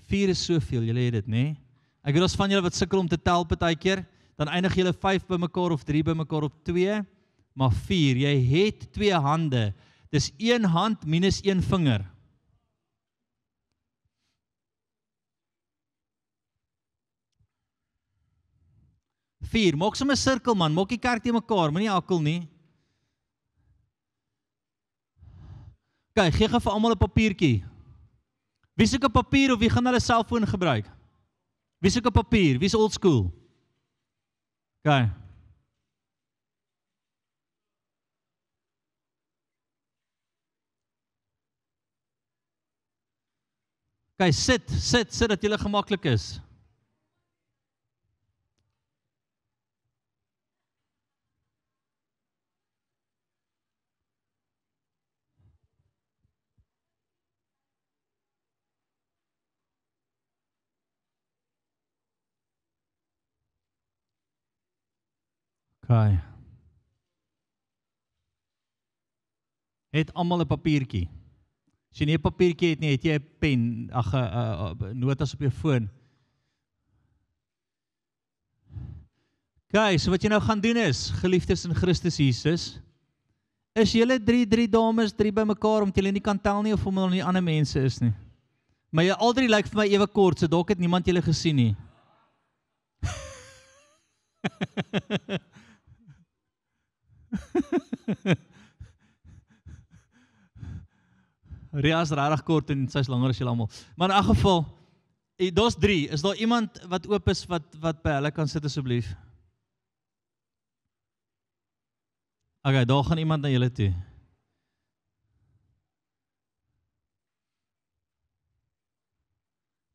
Speaker 3: 4 is soveel, julle het dit, nê? Ek weet ons van julle wat sukkel om te tel partykeer, dan eindig julle 5 by mekaar of 3 by mekaar op 2, maar 4, jy het 2 hande. Dis 1 hand minus 1 vinger. Vier, maak sommer 'n sirkel man, maak die kerk te mekaar, moenie hakkel nie. Okay, gee vir almal 'n papiertjie. Wie soek 'n papier of wie gaan hulle selfoon gebruik? Wie soek 'n papier? Wie is old school? Okay. Okay, sit dat julle gemaklik is. Okay. Het almal 'n papiertjie. As jy nie 'n papiertjie het nie, het jy 'n pen, notas op jou foon. Okay, so wat jy nou gaan doen is, geliefdes in Christus Jesus, is julle 3 dames, 3 by mekaar, omdat julle nie kan tel nie, of omdat hulle nie ander mense is nie. Maar jy al 3 lyk vir my ewe kort, so dalk het niemand julle gesien nie. Ria is regtig kort en sy is langer as julle almal. Maar in elk geval, daar's 3. Is daar iemand wat oop is wat by hulle kan sit asseblief? Okay, daar gaan iemand na julle toe.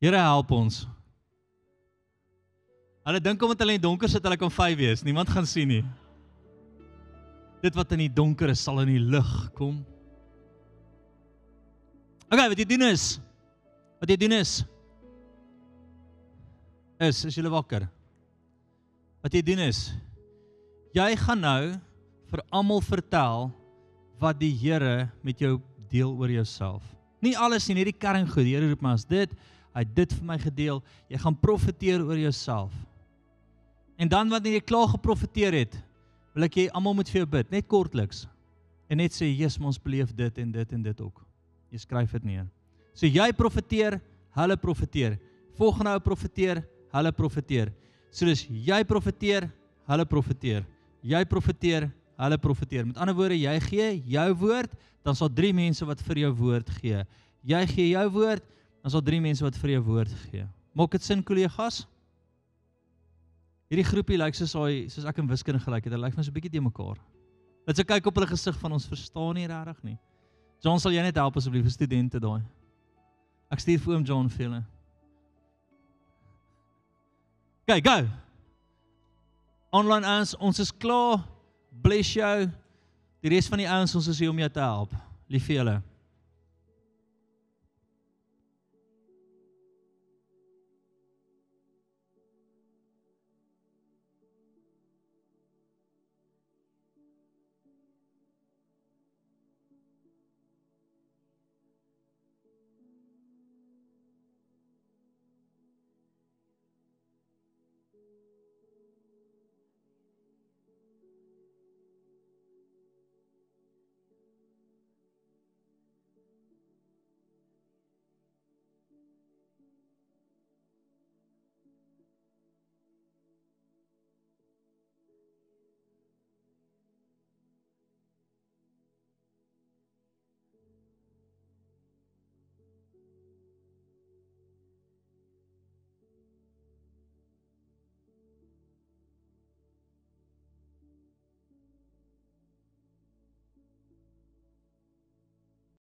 Speaker 3: Here help ons. Hulle dink omdat hulle in die donker sit, hulle kan 5 wees. Niemand gaan sien nie. Dit wat in die donker is, sal in die lig kom. Okay, wat jy doen is julle wakker. Wat jy doen is, jy gaan nou vir almal vertel wat die Here met jou deel oor jouself. Nie alles nie, nie die kerngoed. Die Here roep my as dit, hy het dit vir my gedeel. Jy gaan profeteer oor jouself. En dan wanneer jy klaar geprofeteer het, wil ek jy almal moet vir jou bid, net kortliks. En net sê, Jesus, ons beleef dit en dit en dit ook. Jy skryf dit neer. So jy profeteer, hulle profeteer. Volgende ou profeteer, hulle profeteer. So dis jy profeteer, hulle profeteer. Jy profeteer, hulle profeteer. Met ander woorde, jy gee jou woord, dan sal 3 mense wat vir jou woord gee. Jy gee jou woord, dan sal 3 mense wat vir jou woord gee. Maak dit sin, kollegas? Hierdie groepie lyk soos ek in wiskunde gelyk het. Hulle lyk my so 'n bietjie te mekaar. Laat ons kyk op hulle gesig van ons verstaan nie regtig nie. John, sal jy net help asseblief, studente daai. Ek stuur vir oom John vir julle. Okay, go. Online ouens, ons is klaar. Bless jou. Die res van die ouens, ons is hier om jou te help. Lief vir julle.